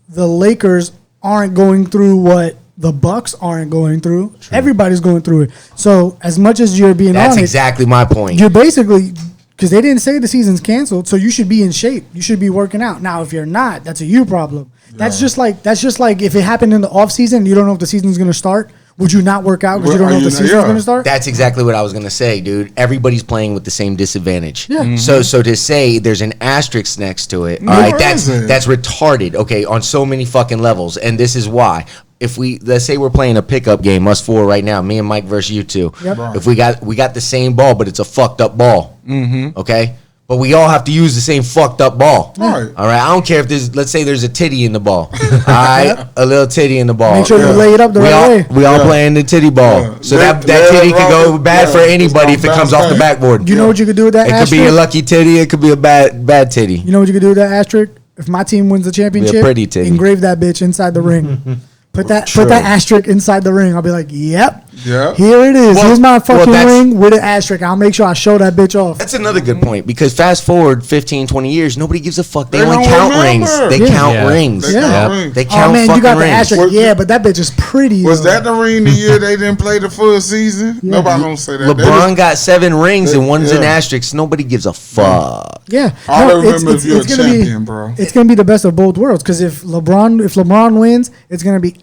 the Lakers aren't going through what the Bucks aren't going through. Everybody's going through it. So as much as you're being That's honest, exactly my point. you're basically because they didn't say the season's canceled, so you should be in shape. You should be working out. Now, if you're not, that's a you problem. That's just like if it happened in the off season, you don't know if the season's going to start. Would you not work out because you don't know if the season's going to start? That's exactly what I was gonna say, dude. Everybody's playing with the same disadvantage. Yeah. Mhm. So to say there's an asterisk next to it, all No, right, there that's isn't. retarded. Okay, on so many fucking levels, and this is why. if let's say we're playing a pickup game, us four right now, me and Mike versus you two. Yep. Right. If we got the same ball, but it's a fucked up ball. Okay? But we all have to use the same fucked up ball. Right. All right. I don't care if let's say there's a titty in the ball. All right. A little titty in the ball. Make sure you lay it up the right way. We all playing the titty ball. Yeah. So Let that titty could go it bad roll. for Yeah. anybody It's if it comes gonna off the bounce backboard. You know what you could do with that It asterisk? could be a lucky titty. It could be a bad titty. You know what you could do with that asterisk? If my team wins the championship, pretty titty. engrave that bitch inside the ring. Put that True. asterisk inside the ring. I'll be like, yep. Yeah. Here it is. Well- Here's my fucking well, ring with an asterisk. I'll make sure I show that bitch off. That's another good point because fast forward 15, 20 years, nobody gives a fuck. They They only don't count remember. rings. They Yeah. count Yeah. rings. They Yeah. count rings. They count Oh man, you fucking got the rings. asterisk. What- Yeah, but that bitch is pretty. Was though. that the ring the year they didn't play the full season? Yeah. Nobody don't say that. They LeBron just- got 7 rings and one's an Yeah. asterisk. Nobody gives a fuck. Yeah. All No, I remember is you're a gonna champion, bro. It's gonna be the best of both worlds. Because if LeBron wins, it's gonna be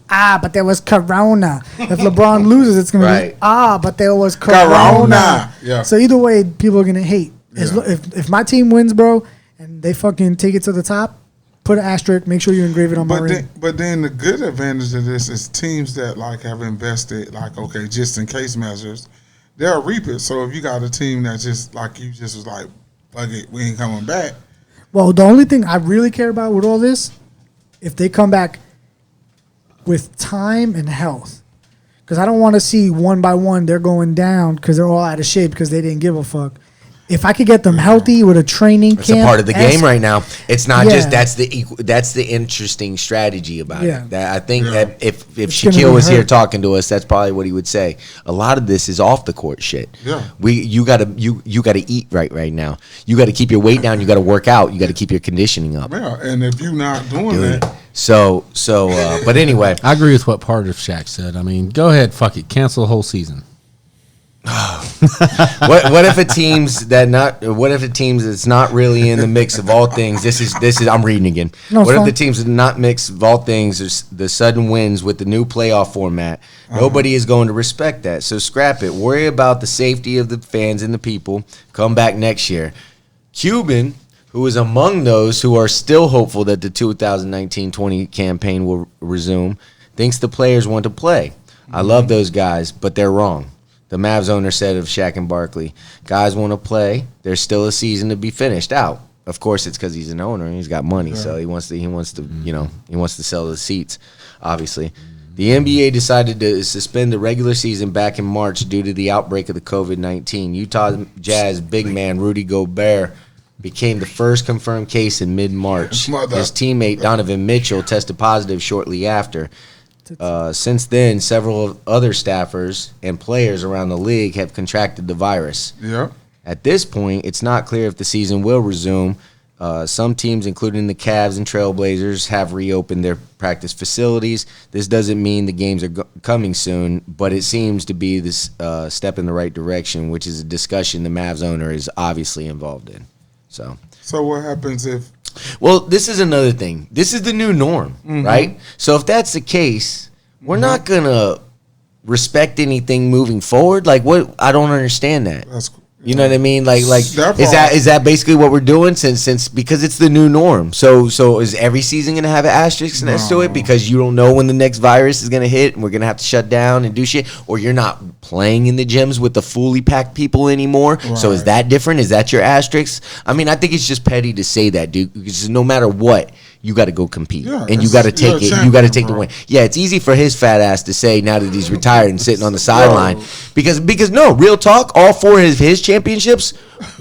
but there was Corona. If LeBron loses, it's gonna Right. be but there was Corona. Corona. Yeah. So either way, people are gonna hate. Yeah. If my team wins, bro, and they fucking take it to the top, put an asterisk. Make sure you engrave it on my ring. But then the good advantage of this is teams that like have invested like okay just in case measures, they'll reap it. So if you got a team that just like you just was like fuck it, we ain't coming back. Well, the only thing I really care about with all this, if they come back with time and health. Because I don't want to see one by one they're going down because they're all out of shape because they didn't give a fuck. If I could get them healthy with a training It's a camp, part of the game right now. It's not just Yeah. that's the interesting strategy about Yeah. it. That I think Yeah. that if It's gonna Shaquille be was here hurt. talking to us, that's probably what he would say. A lot of this is off the court shit. Yeah. You gotta eat right now. You gotta keep your weight down. You gotta work out. You gotta keep your conditioning up. Yeah, and if you're not doing Dude. that, But anyway, I agree with what part of Shaq said. I mean, go ahead, fuck it, cancel the whole season. what if a team's that's not really in the mix of all things? This is I'm reading again. No, it's What if fine. the teams are not mix of all things? There's the sudden wins with the new playoff format. Nobody is going to respect that. So scrap it. Worry about the safety of the fans and the people. Come back next year. Cuban, who is among those who are still hopeful that the 2019-20 campaign will resume, thinks the players want to play. I love those guys, but they're wrong. The Mavs owner said of Shaq and Barkley, guys want to play. There's still a season to be finished out. Of course, it's because he's an owner and he's got money, so he wants to sell the seats. Obviously, the NBA decided to suspend the regular season back in March due to the outbreak of the COVID-19. Utah Jazz big man Rudy Gobert became the first confirmed case in mid-March. His teammate Donovan Mitchell tested positive shortly after. Since then, several other staffers and players around the league have contracted the virus. yeah. At this point, it's not clear if the season will resume. Some teams, including the Cavs and Trailblazers, have reopened their practice facilities. This doesn't mean the games are coming soon, but it seems to be this step in the right direction, which is a discussion the Mavs owner is obviously involved in. So what happens if? Well, this is another thing. This is the new norm, right? So if that's the case, we're not gonna respect anything moving forward. Like, what? I don't understand that. That's You know what I mean? Like That is part- that basically what we're doing since because it's the new norm? So is every season gonna have an asterisk next to it because you don't know when the next virus is gonna hit and we're gonna have to shut down and do shit, or you're not playing in the gyms with the fully packed people anymore? So is Right. that different? Is that your asterisk? I mean, I think it's just petty to say that, dude. Because no matter what, you got to go compete, Yeah, and you it's- got to you're take a it. You got to champion, take the bro. win. Yeah, it's easy for his fat ass to say now that he's retired and sitting on the sideline. Because no, real talk, all 4 of his championships,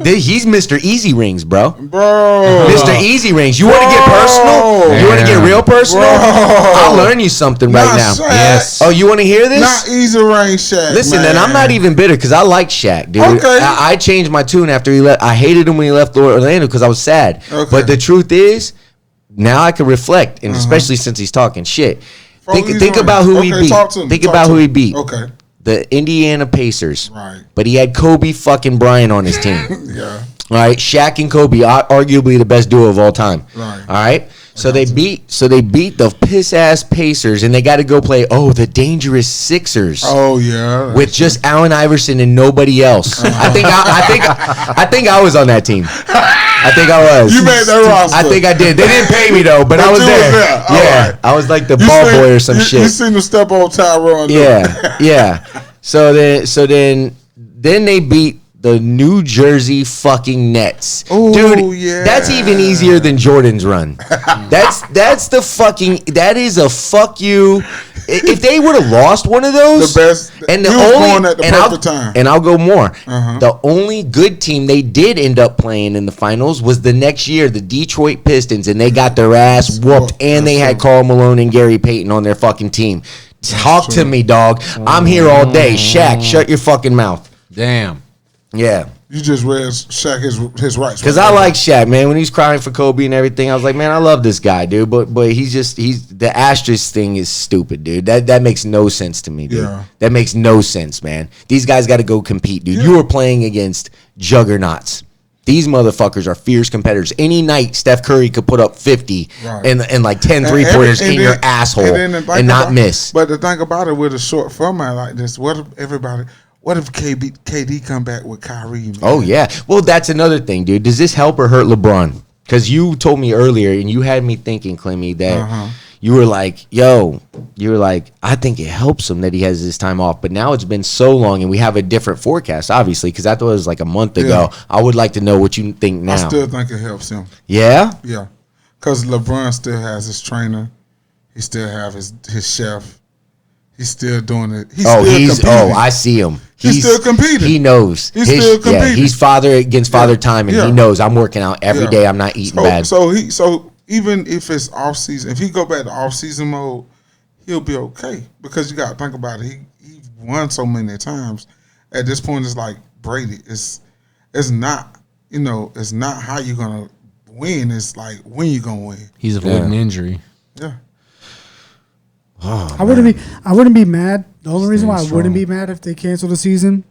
he's Mr. Easy Rings, bro. Bro. Mr. Easy Rings. You want to get personal? You want to get real personal? Bro. I'll learn you something right Not now. Shaq. Yes. Oh, you want to hear this? Not easy rain Shaq. Listen, man. and I'm not even bitter because I like Shaq, dude. Okay. I changed my tune after he left. I hated him when he left Orlando because I was sad. Okay. But the truth is, now I can reflect, and especially since he's talking shit. Think about who he beat. Think about who he beat. Okay. The Indiana Pacers. Right. But he had Kobe fucking Bryant on his team. Yeah. All right, Shaq and Kobe, arguably the best duo of all time. Right. All right. So they beat the piss ass Pacers, and they got to go play the dangerous Sixers. Oh yeah, with just Allen Iverson and nobody else. I think I was on that team. I think I was. You made that roster. I think I did. They didn't pay me though, but I was there. Yeah, right. I was like the ball boy or some shit. You seen the step on Tyrone? Yeah. So then they beat the New Jersey fucking Nets. Ooh, dude, yeah. That's even easier than Jordan's run. That is a fuck you. If they would have lost one of those, the best, and the only at the perfect time. And I'll go more. The only good team they did end up playing in the finals was the next year, the Detroit Pistons, and they got their ass whooped, and they had Karl Malone and Gary Payton on their fucking team. Talk to me, dog. I'm here all day. Shaq, shut your fucking mouth. Damn. Yeah. You just read Shaq his rights. Because I like Shaq, man. When he's crying for Kobe and everything, I was like, man, I love this guy, dude. But he's the asterisk thing is stupid, dude. That makes no sense to me, dude. Yeah. That makes no sense, man. These guys got to go compete, dude. You are playing against juggernauts. These motherfuckers are fierce competitors. Any night, Steph Curry could put up 50 and like 10 three-pointers in your asshole and not miss. But the thing about it with a short format like this, what if KD come back with Kyrie? Man? Oh, yeah. Well, that's another thing, dude. Does this help or hurt LeBron? Because you told me earlier, and you had me thinking, Clemmy, that you were like, I think it helps him that he has this time off. But now it's been so long, and we have a different forecast, obviously, because I thought it was like a month ago. I would like to know what you think now. I still think it helps him. Yeah? Yeah. Because LeBron still has his trainer. He still have his chef. He's still doing it. I see him. He's still competing. He knows. He's still competing. Yeah, he's father against father time, and he knows I'm working out every day. I'm not eating bad. So even if it's off season, if he go back to off season mode, he'll be okay. Because you got to think about it. He won so many times. At this point, it's like Brady. It's not it's not how you're gonna win. It's like when you're gonna win. He's avoiding injury. Yeah. Oh, I wouldn't be mad. The only reason why I wouldn't be mad if they cancel the season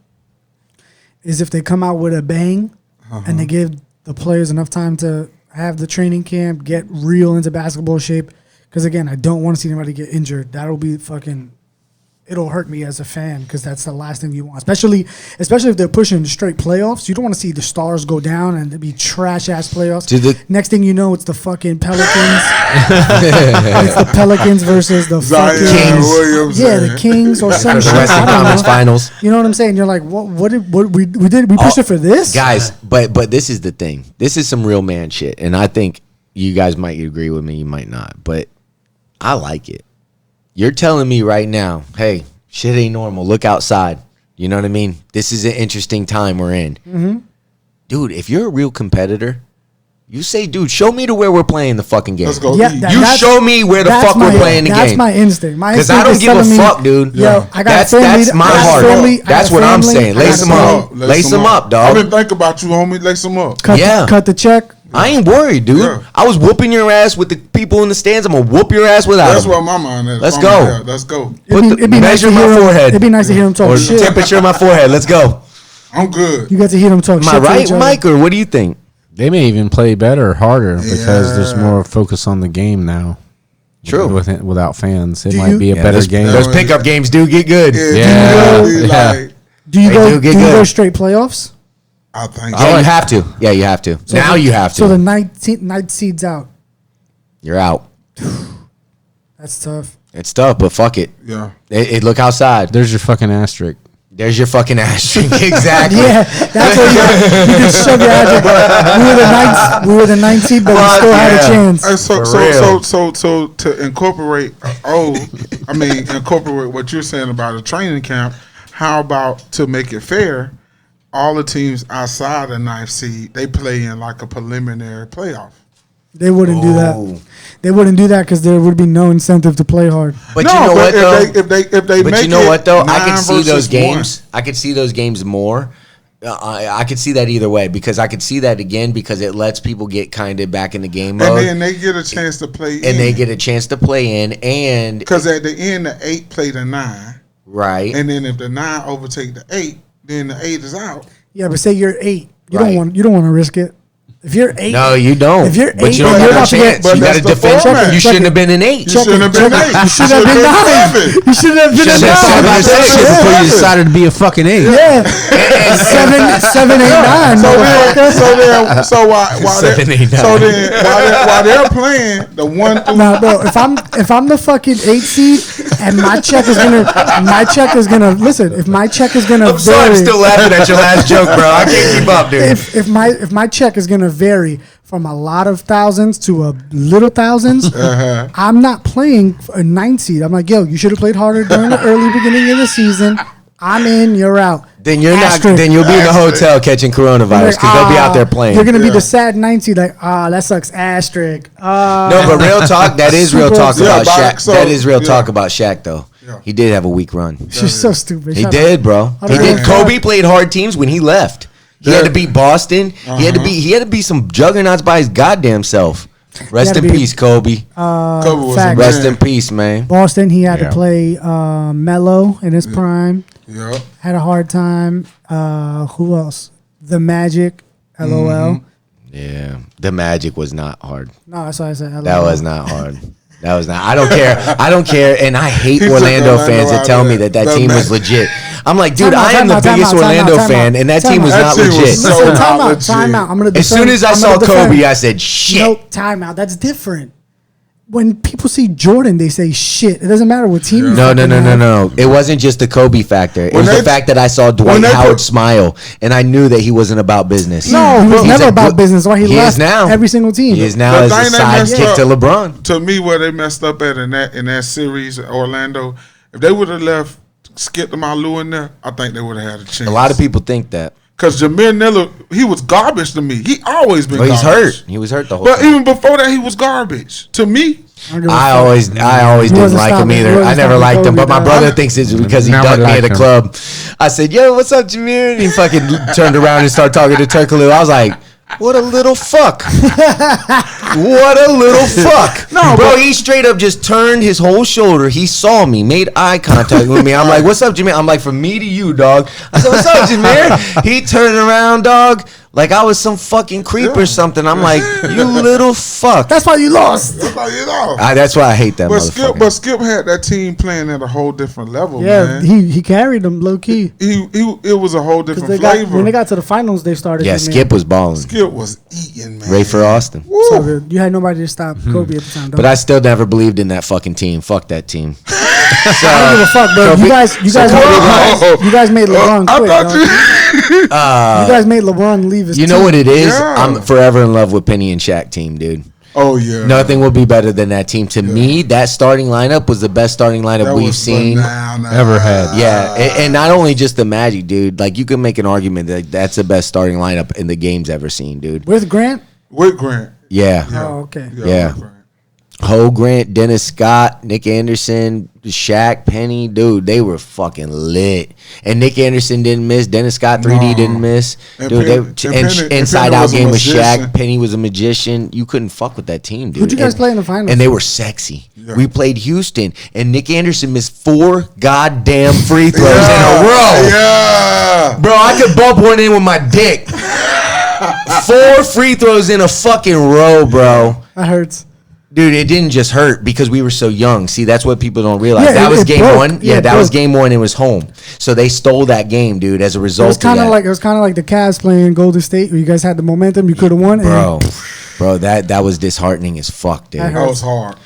is if they come out with a bang and they give the players enough time to have the training camp, get real into basketball shape. Because again, I don't want to see anybody get injured. That'll be it'll hurt me as a fan because that's the last thing you want. Especially if they're pushing straight playoffs. You don't want to see the stars go down and it be trash ass playoffs. Next thing you know, it's the fucking Pelicans. It's the Pelicans versus the fucking Kings. Yeah, the Kings or some shit. Western Conference Finals. You know what I'm saying? You're like, what we did? We pushed it for this, guys. But this is the thing. This is some real man shit, and I think you guys might agree with me. You might not, but I like it. You're telling me right now, hey, shit ain't normal. Look outside. You know what I mean? This is an interesting time we're in. Mm-hmm. Dude, if you're a real competitor, you say, dude, show me to where we're playing the fucking game. Let's go. Yeah, you show me where the fuck we're playing the game. That's my instinct. Because I don't give a fuck, dude. Yo, I got that's my heart. That's what I'm saying. Lace them up. Lace them up, dog. I've been thinking about you, homie. Lace them up. Cut the check. I ain't worried, dude. Yeah. I was whooping your ass with the people in the stands. I'm going to whoop your ass without That's them. where my mind is. Let's go. Let's go. Measure my forehead. It'd be nice to hear him talk or shit. temperature of my forehead. Let's go. I'm good. You got to hear him talk shit. Am I right, Mike, or what do you think? They may even play better or harder because there's more focus on the game now. True. Without fans. It might be a better game. Those pickup games do get good. Do you go straight playoffs? I think you have to. Yeah, you have to. So you have to. So the ninth seed's out. You're out. That's tough. It's tough, but fuck it. Yeah. Look outside. There's your fucking asterisk. There's your fucking asterisk. Exactly. Yeah, that's what you can shove your asterisk. We were the ninth seed, but we still had a chance. So to incorporate incorporate what you're saying about a training camp, how about to make it fair, all the teams outside the ninth seed, they play in like a preliminary playoff. They wouldn't do that. They wouldn't do that because there would be no incentive to play hard. But you know what though? If they but make you know what though? I could see those 9 versus games. I could see those games more. I could see that either way because I could see that again because it lets people get kind of back in the game mode. And then they get a chance to play and because at the end the 8 play the 9. Right. And then if the 9 overtake the 8, then the 8 is out. Yeah, but say you're 8. You don't want to risk it. If you're 8, No, you don't. If you're but 8, you don't you're got about a to get. chance. You got to that's the defend. format. You shouldn't have been an 8. You shouldn't have been 8. You should have been 9. You should have been a Should have thought about that shit 9. before you decided to be a fucking 8. Yeah, 7, 8, 9. motherfucker. So while they're playing the 1 through No, bro. If I'm the fucking 8 seed and my check is gonna listen. If my check is gonna I'm sorry, I'm vary, still laughing at your last joke, bro. I can't keep up, dude. if my check is gonna vary from a lot of thousands to a little thousands, I'm not playing a 9 seed. I'm like, yo, you should have played harder during the early beginning of the season. I'm in, you're out. Then you're Asterisk. not. Then you'll be in the hotel catching coronavirus because they'll be out there playing. You're gonna be the sad 9 seed, like, that sucks. Asterisk. No, but real talk. That is real talk Yeah, about Shaq. so- that is real yeah. talk about Shaq, though. Yeah. He did have a weak run. She's so stupid. He Shut did, up. bro. He Yeah. did. Kobe played hard teams when he left. He had to beat Boston. He had to Uh-huh. be. He had to be some juggernauts by his goddamn self. Rest had in to be- peace, Kobe. Kobe was a fact. man. Rest in peace, man. Boston, he had Yeah. to play Melo in his prime. Yep. Had a hard time. Who else? The Magic. LOL. Yeah, the Magic was not hard. No, that's why I said LOL. That was not hard. That was not. I don't care. I don't care. And I hate He took Orlando Orlando fans that out tell of me it. that The team was Magic. legit. I'm like, dude, Time out, I am time the out, time biggest out, time Orlando out, fan, and that team was That not team was legit. so Listen, not time out, legit. time out. I'm gonna As defend, soon as I I'm saw gonna defend. Kobe, I said, shit. No, time out. That's different. When people see Jordan, they say shit. It doesn't matter what team. you No, fucking have. no. It wasn't just the Kobe factor. It When was the they- fact that I saw Dwight when they Howard put- smile, and I knew that he wasn't about business. No, he was He's never a about good- business. That's why he He left is now. every single team. He is now The as a thing they messed sidekick up- to LeBron. To me, where they messed up at in that series, Orlando, if they would have left Skip to Malou in there, I think they would have had a chance. A lot of people think that. Because Jameer Miller, he was garbage to me. He always been But he's garbage. hurt. He was hurt the whole But time. even before that, he was garbage. To me, don't give a I fuck. always He didn't wasn't like him stopping- he either. wasn't I never stopping liked him, but my Kobe, brother dog. thinks it's because he Never dunked me liked at the him. club. I said, "Yo, what's up, Jameer?" And he fucking turned around and started talking to Turkaloo. I was like, "What a little fuck! What a little fuck!" No, bro, he straight up just turned his whole shoulder. He saw me, made eye contact with me. I'm like, "What's up, Jameer?" I'm like, "From me to you, dog." I said, "What's up, Jameer?" He turned around, dog, like I was some fucking creep or something. I'm like, "You little fuck." That's why you lost. that's how you know. That's why I hate that But motherfucker. Skip had that team playing at a whole different level, Yeah, man. he carried them low key. It was a whole different They flavor. when they got to the finals, they started. Yeah, getting Skip was balling. Skip was eating, man. Ray for Austin. Woo. so good. You had nobody to stop Kobe at the time. Though. But I still never believed in that fucking team. Fuck that team. I don't give a fuck, bro. You guys made LeBron I quit. thought dog. you. You guys made LeBron leave his You team. know what it is? Yeah. I'm forever in love with Penny and Shaq team, dude. Oh yeah. Nothing will be better than that team. To me, that starting lineup was the best starting lineup That we've was seen. Ever had. Yeah, and not only just the Magic, dude. Like you can make an argument that that's the best starting lineup in the game's ever seen, dude. with Grant. With Grant. Yeah. Oh, okay. Yeah. with Grant. Ho Grant, Dennis Scott, Nick Anderson, Shaq, Penny, dude, they were fucking lit. And Nick Anderson didn't miss. Dennis Scott 3D No. didn't miss. And Dude, Penny inside was out a game with magician. Shaq. Penny was a magician. You couldn't fuck with that team, dude. Who'd you guys And- play in the finals? And they were sexy. Yeah. We played Houston, and Nick Anderson missed 4 goddamn free throws in a row. Yeah. Bro, I could bump one in with my dick. 4 free throws in a fucking row, bro. That hurts. Dude, it didn't just hurt because we were so young. See, that's what people don't realize. Yeah, that was it game broke. 1. Yeah, Yeah, it that was broke. game 1. It was home. So they stole that game, dude, as a It result was kind of of that. like the Cavs playing Golden State, where you guys had the momentum, you could have won. Bro, that was disheartening as fuck, dude. That That was hard.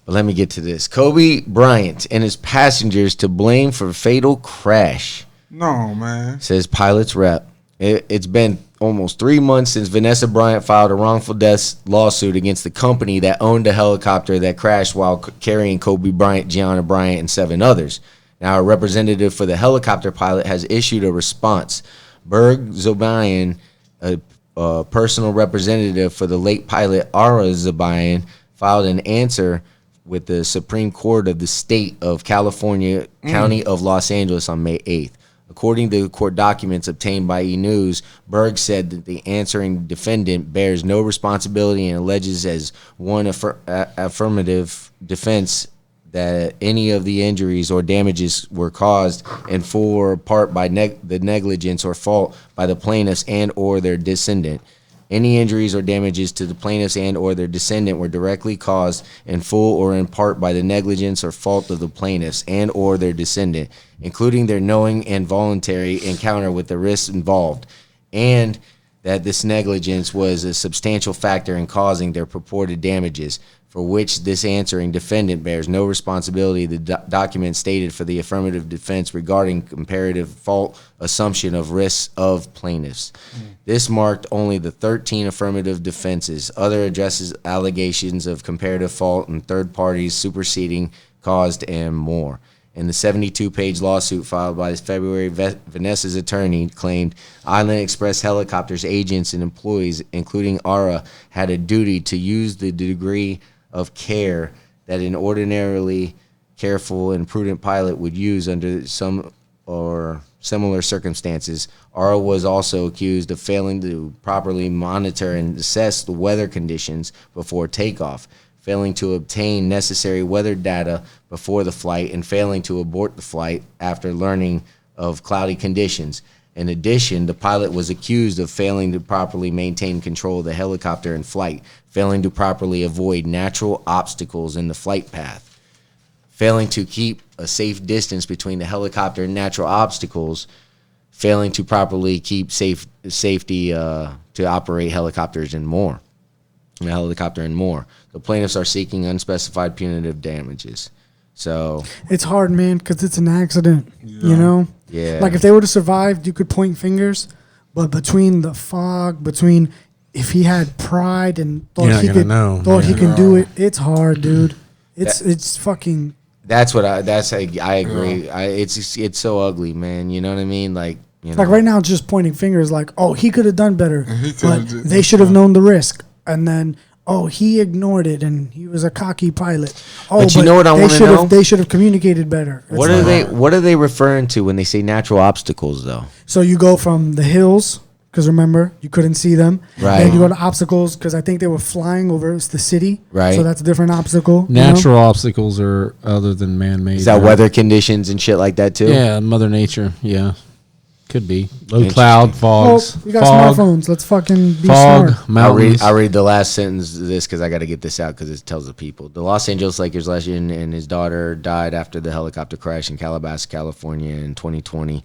But let me get to this. Kobe Bryant and his passengers to blame for fatal crash, No, man. says pilot's rep. It's been almost 3 months since Vanessa Bryant filed a wrongful death lawsuit against the company that owned the helicopter that crashed while carrying Kobe Bryant, Gianna Bryant, and 7 others. Now, a representative for the helicopter pilot has issued a response. Berg Zobayan, a personal representative for the late pilot Ara Zobayan, filed an answer with the Supreme Court of the State of California, County of Los Angeles on May 8th. According to court documents obtained by E! Berg said that the answering defendant bears no responsibility and alleges as one affirmative defense that any of the injuries or damages were caused in full or part by the negligence or fault by the plaintiffs and or their descendant. Any injuries or damages to the plaintiffs and or their descendant were directly caused in full or in part by the negligence or fault of the plaintiffs and or their descendant, including their knowing and voluntary encounter with the risks involved, and that this negligence was a substantial factor in causing their purported damages, for which this answering defendant bears no responsibility. The document stated for the affirmative defense regarding comparative fault assumption of risks of plaintiffs. This marked only the 13 affirmative defenses. Other addresses allegations of comparative fault and third parties superseding caused and more. In the 72-page lawsuit filed by February, Vanessa's attorney claimed Island Express Helicopters agents and employees, including ARA, had a duty to use the degree of care that an ordinarily careful and prudent pilot would use under some or similar circumstances. ARA was also accused of failing to properly monitor and assess the weather conditions before takeoff, failing to obtain necessary weather data before the flight, and failing to abort the flight after learning of cloudy conditions. In addition, the pilot was accused of failing to properly maintain control of the helicopter in flight, failing to properly avoid natural obstacles in the flight path, failing to keep a safe distance between the helicopter and natural obstacles, failing to properly keep safety to operate helicopters and more. The helicopter and more. The plaintiffs are seeking unspecified punitive damages. So it's hard, man, because it's an accident. You know. Yeah. Like if they would have survived, you could point fingers, but between the fog, between if he had pride and thought he could do it, it's hard, dude. It's fucking. That's what I agree. Yeah. It's so ugly, man. You know what I mean? Like, you know. Like right now, it's just pointing fingers. Like, oh, he could have done better, but did they should have known the risk. And then, oh, he ignored it, and he was a cocky pilot. Oh, but you know what I want to know? They should have communicated better. What are they referring to when they say natural obstacles, though? So you go from the hills, because remember, you couldn't see them. Right. Then you go to obstacles, because I think they were flying over the city. Right. So that's a different obstacle. Natural obstacles are other than man-made. Is that weather conditions and shit like that, too? Yeah, Mother Nature, yeah. Could be. Low cloud, fogs. Oh, we got fog, smartphones. Let's fucking be fog, smart. mountains. I'll read the last sentence of this because I got to get this out because it tells the people. The Los Angeles Lakers legend and his daughter died after the helicopter crash in Calabasas, California in 2020.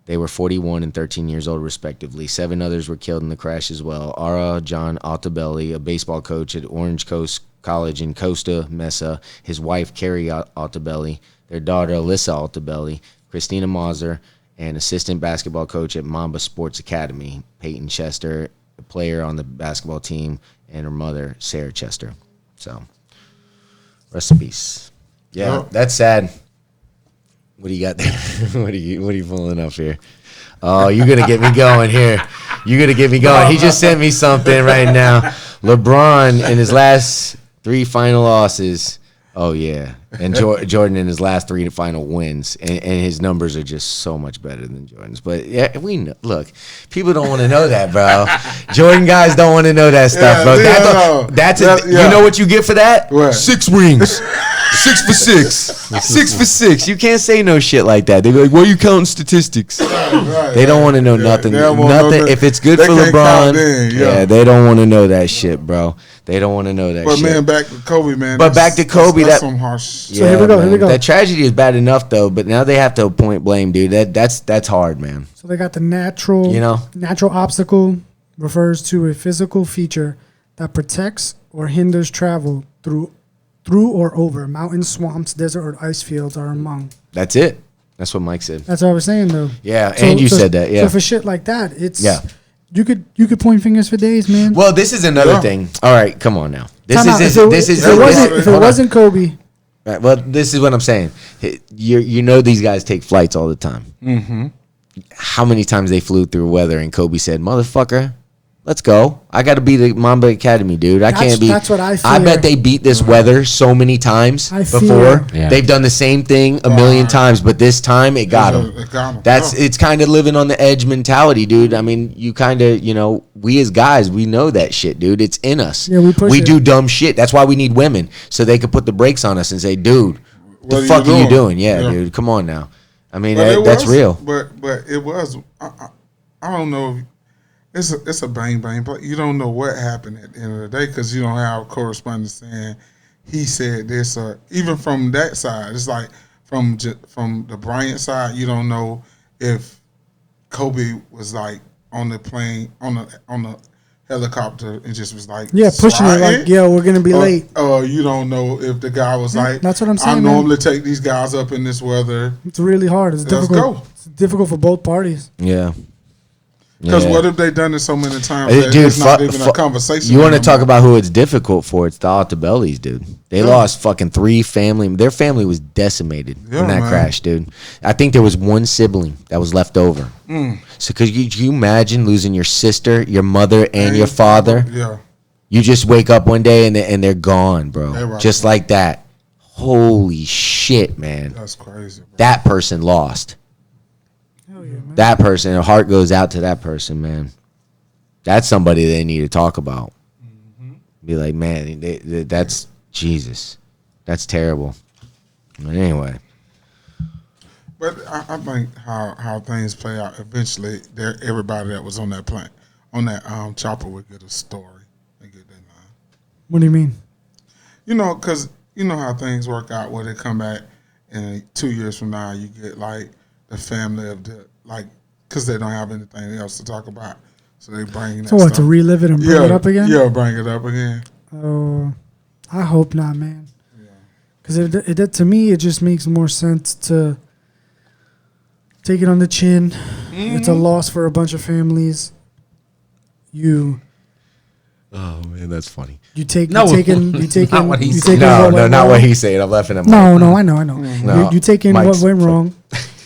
They were 41 and 13 years old, respectively. 7 others were killed in the crash as well. Ara John Altabelli, a baseball coach at Orange Coast College in Costa Mesa, his wife, Carrie Altabelli, their daughter, Alyssa Altabelli, Christina Mazur, and assistant basketball coach at Mamba Sports Academy, Peyton Chester, a player on the basketball team, and her mother, Sarah Chester. So, rest in peace. Yeah, that's sad. What do you got there? what are you pulling up here? Oh, you're gonna get me going here. You're gonna get me going. He just sent me something right now. LeBron in his last 3 final losses. Oh yeah, and Jordan in his last 3 final wins, and his numbers are just so much better than Jordan's. But yeah, we know. Look, people don't want to know that, bro. Jordan guys don't want to know that stuff, bro. You know what you get for that? What? 6 rings. 6 for 6. 6 for 6. You can't say no shit like that. They be like, "Well, you counting statistics?" Right, they don't want to know nothing. Nothing. If it's good for LeBron, they don't want to know that shit, bro. They don't want to know that shit. But man, back to Kobe, man. But back to Kobe, that's some harsh. Yeah, here we go. That tragedy is bad enough though, but now they have to point blame, dude. That's hard, man. So they got the natural obstacle refers to a physical feature that protects or hinders travel through or over mountains, swamps, desert, or ice fields are among. That's it. That's what Mike said. That's what I was saying though. Yeah, and you said that. Yeah. So for shit like that, it's You could point fingers for days, man. Well, this is another thing. All right, come on now. If it wasn't Kobe. Right, well, this is what I'm saying. You know these guys take flights all the time. Mm-hmm. How many times they flew through weather and Kobe said, "Motherfucker, let's go. I got to be the Mamba Academy, dude. That's what I fear. I bet they beat this weather so many times before. Yeah. They've done the same thing a million times, but this time it got them. It's kind of living on the edge mentality, dude. I mean, you kind of, we as guys, we know that shit, dude. It's in us. Yeah, we do dumb shit. That's why we need women, so they can put the brakes on us and say, dude, what the fuck are you doing? Yeah, dude, come on now. I mean, that's real. But it was, I don't know. it's a bang bang, but you don't know what happened at the end of the day because you don't have correspondence saying he said this or even from that side. It's like from the Bryant side, you don't know if Kobe was like on the plane on the helicopter and just was like pushing it like we're gonna be late. You don't know if the guy was like that's what I'm saying. I normally take these guys up in this weather. It's really hard. It's difficult. Go. It's difficult for both parties. Yeah. Because what if they done it so many times that dude, it's not even a conversation? You want to talk about who it's difficult for? It's the Altabellis, dude. They lost fucking 3 family. Their family was decimated in that crash, dude. I think there was one sibling that was left over. So could you imagine losing your sister, your mother, and your father? Yeah. You just wake up one day and they're gone, bro. Just like that. Holy shit, man. That's crazy, bro. That person lost. Hell yeah, man. That person, their heart goes out to that person, man. That's somebody they need to talk about. Be like, man, that's Jesus. That's terrible. But anyway. But I think how things play out, eventually, everybody that was on that plane, on that chopper would get a story and get their line. What do you mean? You know, because you know how things work out where they come back and 2 years from now you get like the family of the, like, because they don't have anything else to talk about. So they bring that So what, stuff. to relive it and bring it up again? Yeah, bring it up again. Oh, I hope not, man. Because it to me, it just makes more sense to take it on the chin. It's a loss for a bunch of families. Oh man, that's funny. You take No, not what he's saying. No, not what he's saying. I'm laughing at Mike. No, I know. No, You take in Mike's what went wrong,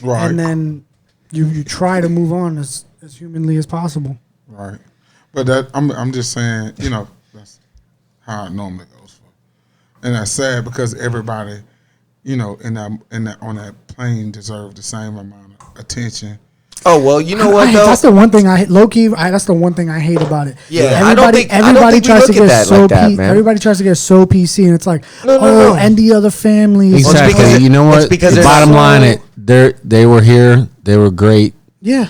Right. and then you try to move on as humanly as possible. Right. But that I'm just saying, you know, that's how it normally goes for. And that's sad because everybody, you know, in that on that plane deserved the same amount of attention. Oh well, you know what though? That's the one thing low key. That's the one thing I hate about it. Yeah, everybody tries to get so everybody tries to get so PC, and it's like, No. and the other families. Exactly. because You know what? because The they're bottom so- line, they were here. They were great. Yeah,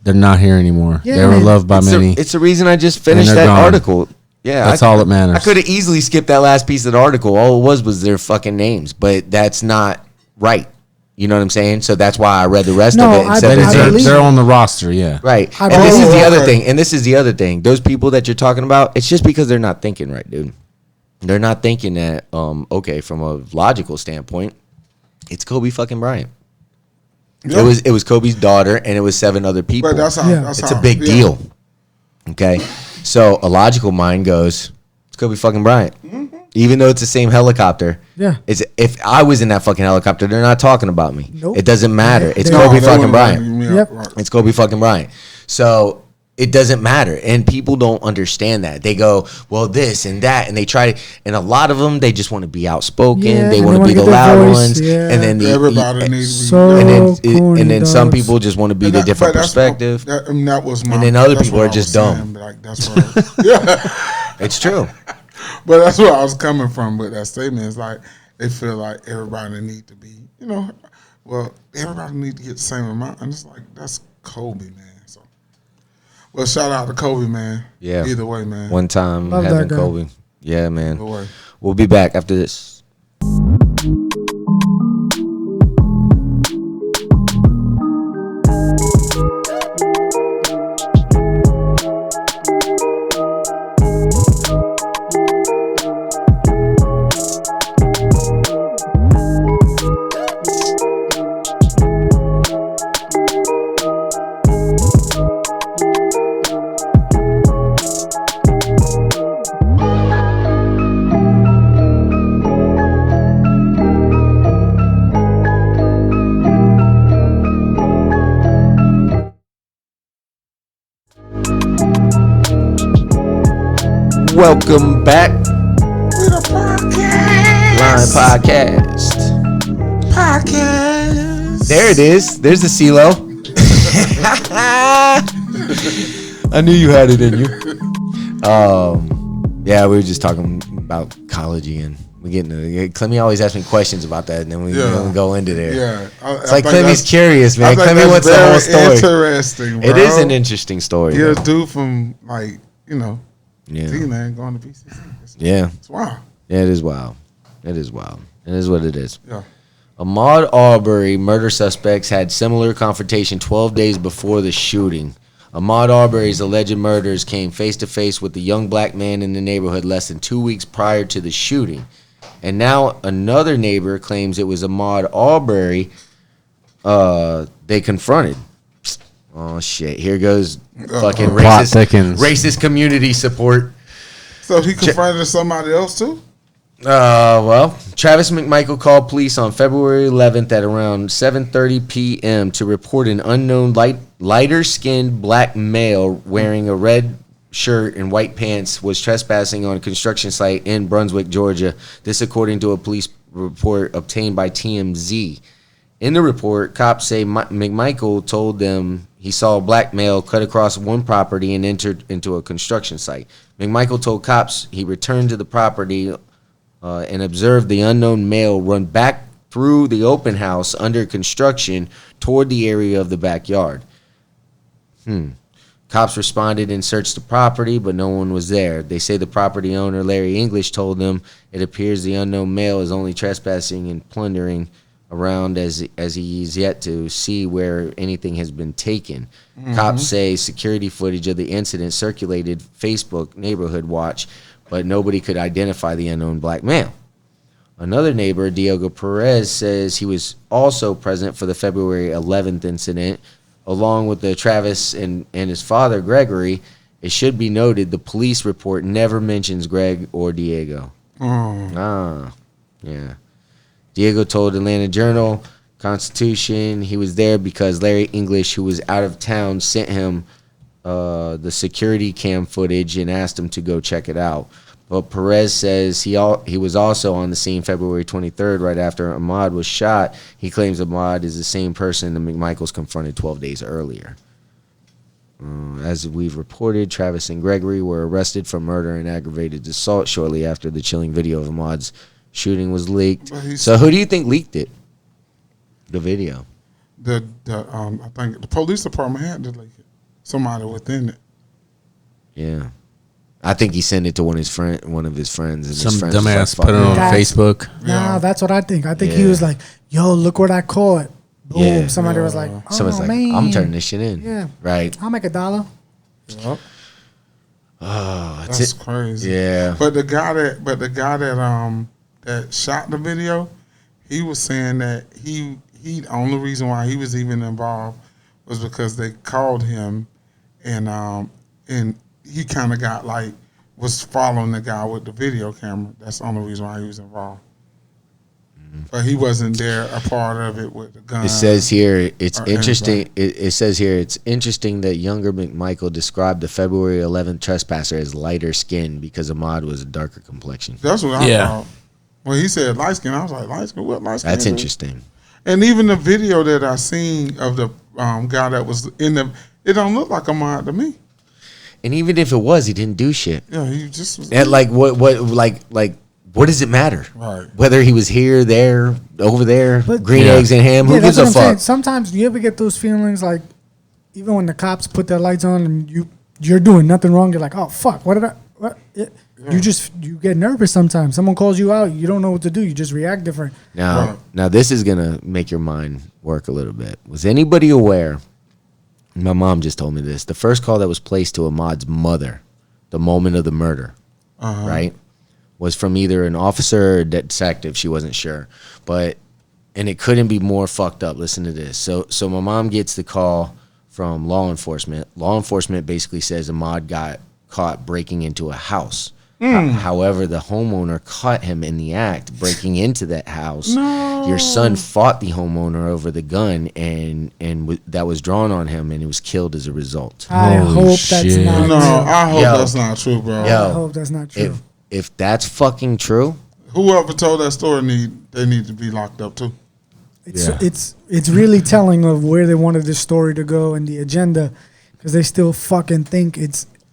They're not here anymore. Yeah, they were man. loved by many. It's the reason I just finished they're that gone. article. Yeah, That's all that matters. I could have easily skipped that last piece of the article. All it was their fucking names, but that's not right. You know what I'm saying? So that's why I read the rest No, of it. And I said believe- their names. They're on the roster. Yeah. Right. I And this is believe- the other okay. thing. And this is the other thing. Those people that you're talking about, it's just because they're not thinking right, dude. They're not thinking that, okay, from a logical standpoint, it's Kobe fucking Bryant. Yeah. It was Kobe's daughter, and it was 7 other people. But that's how. Yeah. That's It's how, a big yeah. deal. Okay? So a logical mind goes, it's Kobe fucking Bryant. Even though it's the same helicopter. Yeah. It's if I was in that fucking helicopter, they're not talking about me. Nope. It doesn't matter. It's No, Kobe they fucking wouldn't Bryant. bring me up, Yep. right. It's Kobe fucking Bryant. So it doesn't matter. And people don't understand that. They go, well, this and that. And they try to, and a lot of them, they just want to be outspoken. Yeah, they and want they to be wanna the get their loud voice, ones. yeah. And then Everybody needs to be. So corny, and then some dogs. people just want to be And the that- different but that's what- perspective. that was my. And then other that's people what are I just was dumb. saying, but like that's what. Yeah. It's true. But that's where I was coming from with that statement. It's like they feel like everybody need to be, you know, well, everybody need to get the same amount, and it's like that's Kobe, man. So, well, shout out to Kobe, man. Yeah. Either way, man. One time Love having that guy. Kobe. Yeah, man. Either way. We'll be back after this. Welcome back. We the Line Podcast. There it is. There's the CeeLo. I knew you had it in you. Yeah, we were just talking about college again. We getting Clemmy always asks me questions about that, and then we don't go into there. Yeah, it's like Clemmy's curious, man. Clemmy wants the whole story. Interesting, bro. It is an interesting story. You're a dude from Zealand going to BCC. It's wild. Yeah, it is wild. It is wild. It is what it is. Yeah. Ahmaud Arbery murder suspects had similar confrontation 12 days before the shooting. Ahmaud Arbery's alleged murderers came face to face with the young black man in the neighborhood less than 2 weeks prior to the shooting. And now another neighbor claims it was Ahmaud Arbery they confronted. Oh, shit. Here goes fucking racist community support. So he confronted somebody else, too? Well, Travis McMichael called police on February 11th at around 7:30 p.m. to report an unknown lighter-skinned black male wearing a red shirt and white pants was trespassing on a construction site in Brunswick, Georgia. This according to a police report obtained by TMZ. In the report, cops say McMichael told them he saw a black male cut across one property and entered into a construction site. McMichael told cops he returned to the property and observed the unknown male run back through the open house under construction toward the area of the backyard. Cops responded and searched the property, but no one was there. They say the property owner, Larry English, told them it appears the unknown male is only trespassing and plundering around as he is yet to see where anything has been taken. Cops say security footage of the incident circulated Facebook Neighborhood Watch, but nobody could identify the unknown black male. Another neighbor, Diego Perez, says he was also present for the February 11th incident, along with the Travis and his father, Gregory. It should be noted the police report never mentions Greg or Diego. Yeah. Diego told Atlanta Journal Constitution he was there because Larry English, who was out of town, sent him the security cam footage and asked him to go check it out. But Perez says he was also on the scene February 23rd, right after Ahmaud was shot. He claims Ahmaud is the same person the McMichaels confronted 12 days earlier. As we've reported, Travis and Gregory were arrested for murder and aggravated assault shortly after the chilling video of Ahmaud's shooting was leaked. So who do you think leaked it? The video. I think the police department had to leak it. Somebody within it. Yeah. I think he sent it to one of his friends, and some his friends dumbass like, put it on Facebook. Nah, that's what I think. I think he was like, "Yo, look what I caught." Boom. Yeah. Somebody was like, "Oh someone's like, man, I'm turning this shit in." Yeah, right. I'll make $1. Yep. Oh, that's crazy. Yeah. But the guy that shot the video, he was saying that he the only reason why he was even involved was because they called him and he kind of got was following the guy with the video camera. That's the only reason why he was involved. But he wasn't there a part of it with the gun. It says here it's interesting. It says here it's interesting that younger McMichael described the February 11th trespasser as lighter skinned because Ahmaud was a darker complexion. That's what I thought. When he said light skin, I was like, light skin? What light skin? That's interesting. And even the video that I seen of the guy that was in the, it don't look like Ahmaud to me. And even if it was, he didn't do shit. Yeah, he just was. And what does it matter? Right. Whether he was here, there, over there, green eggs and ham, who gives a fuck? Saying. Sometimes you ever get those feelings like, even when the cops put their lights on and you're doing nothing wrong, you're like, oh fuck, you get nervous sometimes. Someone calls you out, you don't know what to do, you just react different. Now this is gonna make your mind work a little bit. Was anybody aware? My mom just told me this. The first call that was placed to Ahmaud's mother, the moment of the murder, right, was from either an officer or a detective. She wasn't sure, and it couldn't be more fucked up. Listen to this. So my mom gets the call from law enforcement. Law enforcement basically says Ahmaud got caught breaking into a house. However, the homeowner caught him in the act breaking into that house. No. Your son fought the homeowner over the gun, and that was drawn on him, and he was killed as a result. I hope that's not No, true. I hope that's not true, bro. I hope that's not true. If that's fucking true, whoever told that story they need to be locked up too. It's really telling of where they wanted this story to go and the agenda, because they still fucking think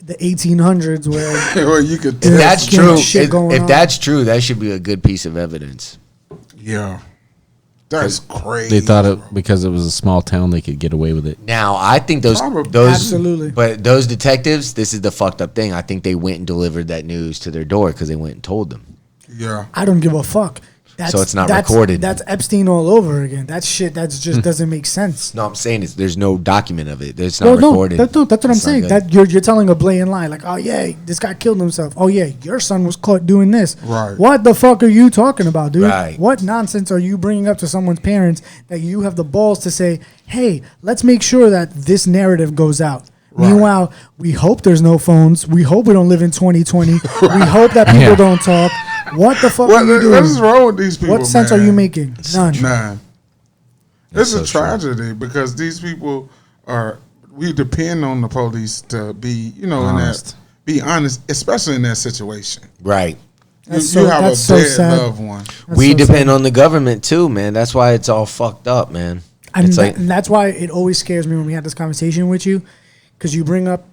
the 1800s where Well, you could If tell. that's There's true, shit going if on. that's true, that should be a good piece of evidence. Yeah, that's crazy. They thought it because it was a small town, they could get away with it. Now, I think Probably. those Absolutely. but those detectives, this is the fucked up thing. I think they went and delivered that news to their door because they went and told them. Yeah, I don't give a fuck. So it's not recorded. That's Epstein all over again. That shit that's just doesn't make sense. No, I'm saying there's no document of it. It's No, not recorded. that's what I'm It's not saying. good. That you're telling a blatant lie. Like, oh yeah, this guy killed himself. Oh yeah, your son was caught doing this. Right. What the fuck are you talking about, dude? Right. What nonsense are you bringing up to someone's parents that you have the balls to say, hey, let's make sure that this narrative goes out. Right. Meanwhile, we hope there's no phones. We hope we don't live in 2020. We hope that people Yeah. don't talk. What the fuck are you doing? what is wrong with these people? What sense man? are you making? None. Nah, That's it's so a tragedy because these people are. We depend on the police to be, Honest. be honest, especially in that situation. Right. You have a that's so dead sad. loved one. That's We so depend sad. on the government too, man. That's why it's all fucked up, man. And, It's like and that's why it always scares me when we have this conversation with you, because you bring up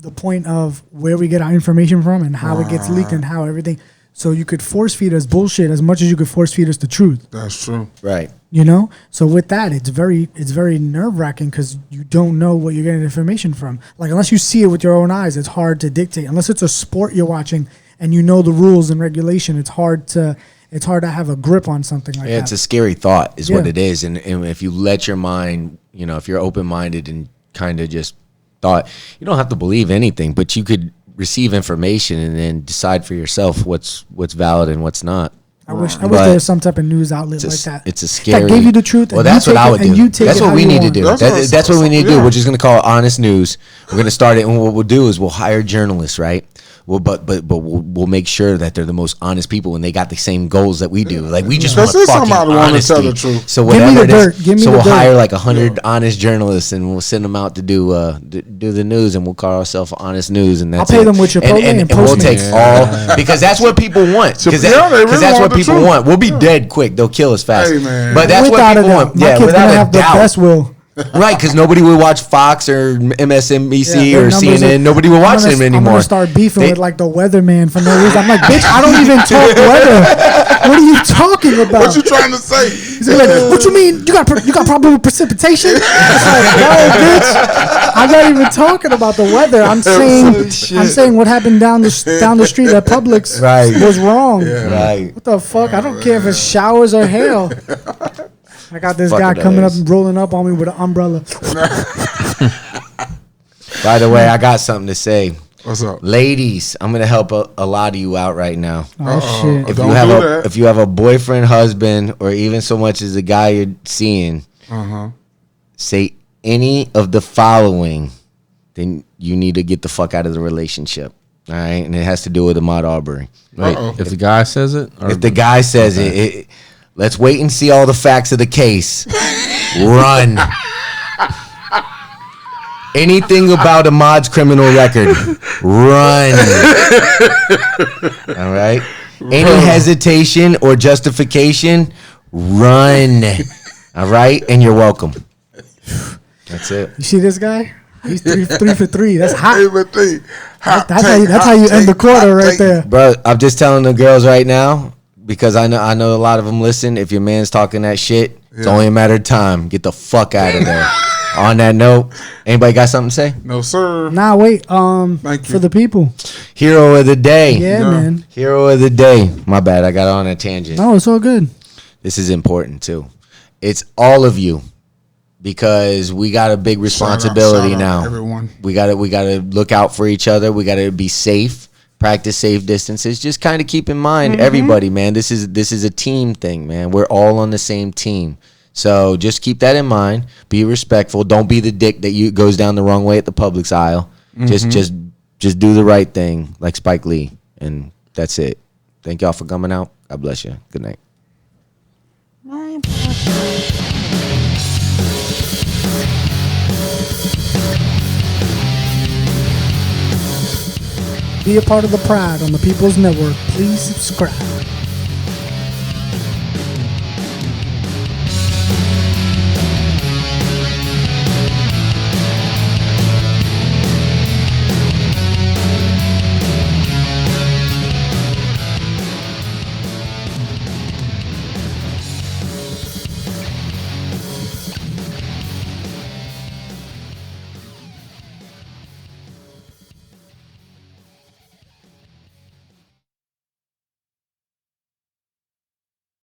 the point of where we get our information from and how it gets leaked and how everything. So you could force feed us bullshit as much as you could force feed us the truth. That's true. right. You know. So with that, it's very nerve wracking because you don't know what you're getting information from. Like unless you see it with your own eyes, it's hard to dictate. Unless it's a sport you're watching and you know the rules and regulation, it's hard to have a grip on something like Yeah, that. it's a scary thought, is what Yeah. it is. And if you let your mind, if you're open minded and kind of just thought, you don't have to believe anything, but you could receive information and then decide for yourself what's valid and what's not. I wish But there was some type of news outlet like It's a, that. it's a scary. that gave you the truth. Well, and you that's what take I it- would and do. you take That's it what how we you need to want. do. That's That's what we need to do. yeah. We're just gonna call it honest news. We're gonna start it, and what we'll do is we'll hire journalists, right? Well, but we'll make sure that they're the most honest people and they got the same goals that we do. Like we just want Especially fucking somebody wanna honesty. tell the truth. So Give me whatever the it is, dirt. Give me so the we'll dirt. hire like 100 honest journalists and we'll send them out to do the news, and we'll call ourselves Honest News, and that's I'll pay it. them with Chipotle and we'll Postmates. take all because that's what people want. Because Yeah, they really that's want what the people truth. want. We'll be dead quick. They'll kill us fast. Hey, man. But that's Without what a people doubt. want. My Yeah, kid's without gonna a have the doubt. best will. Right, because nobody would watch Fox or MSNBC Yeah, or their numbers CNN. are- Nobody will watch them I'm anymore. gonna start beefing They- with like the weatherman for no reason. I'm like, bitch, I don't even talk weather. What are you talking about? What you trying to say? He's like, what you mean? You got problem with precipitation? It's like, no, bitch. I'm not even talking about the weather. I'm saying what happened down the street at Publix Right. was wrong. Right. What the fuck? I don't care if it's showers or hail. I got this Fucking guy coming up hilarious. and rolling up on me with an umbrella. By the way, I got something to say. What's up? Ladies, I'm gonna help a lot of you out right now. Oh shit! If Don't you have do a that. if you have a boyfriend, husband, or even so much as a guy you're seeing, say any of the following, then you need to get the fuck out of the relationship. All right, and it has to do with Ahmaud Arbery. Wait, if the guy says it, or If the guy says it, let's wait and see all the facts of the case. Run. Anything about Ahmaud's criminal record, run. All right. Any hesitation or justification, run. All right, and you're welcome. That's it. You see this guy? He's three for three. That's hot. That's how you end the quarter right there. Bro, I'm just telling the girls right now because I know a lot of them listen. If your man's talking that shit, it's only a matter of time. Get the fuck out of there. On that note, anybody got something to say? No, sir. Nah, wait. Thank you. For the people. Hero of the day. Yeah, No. man. Hero of the day. My bad. I got on a tangent. No, it's all good. This is important too. It's all of you because we got a big responsibility Shout out, now. everyone. We got to look out for each other. We got to be safe. Practice safe distances. Just kind of keep in mind, everybody, man. This is a team thing, man. We're all on the same team. So just keep that in mind. Be respectful. Don't be the dick that goes down the wrong way at the Publix aisle. Just do the right thing, like Spike Lee, and that's it. Thank y'all for coming out. God bless you. Good night. Be a part of the Pride on the People's Network. Please subscribe.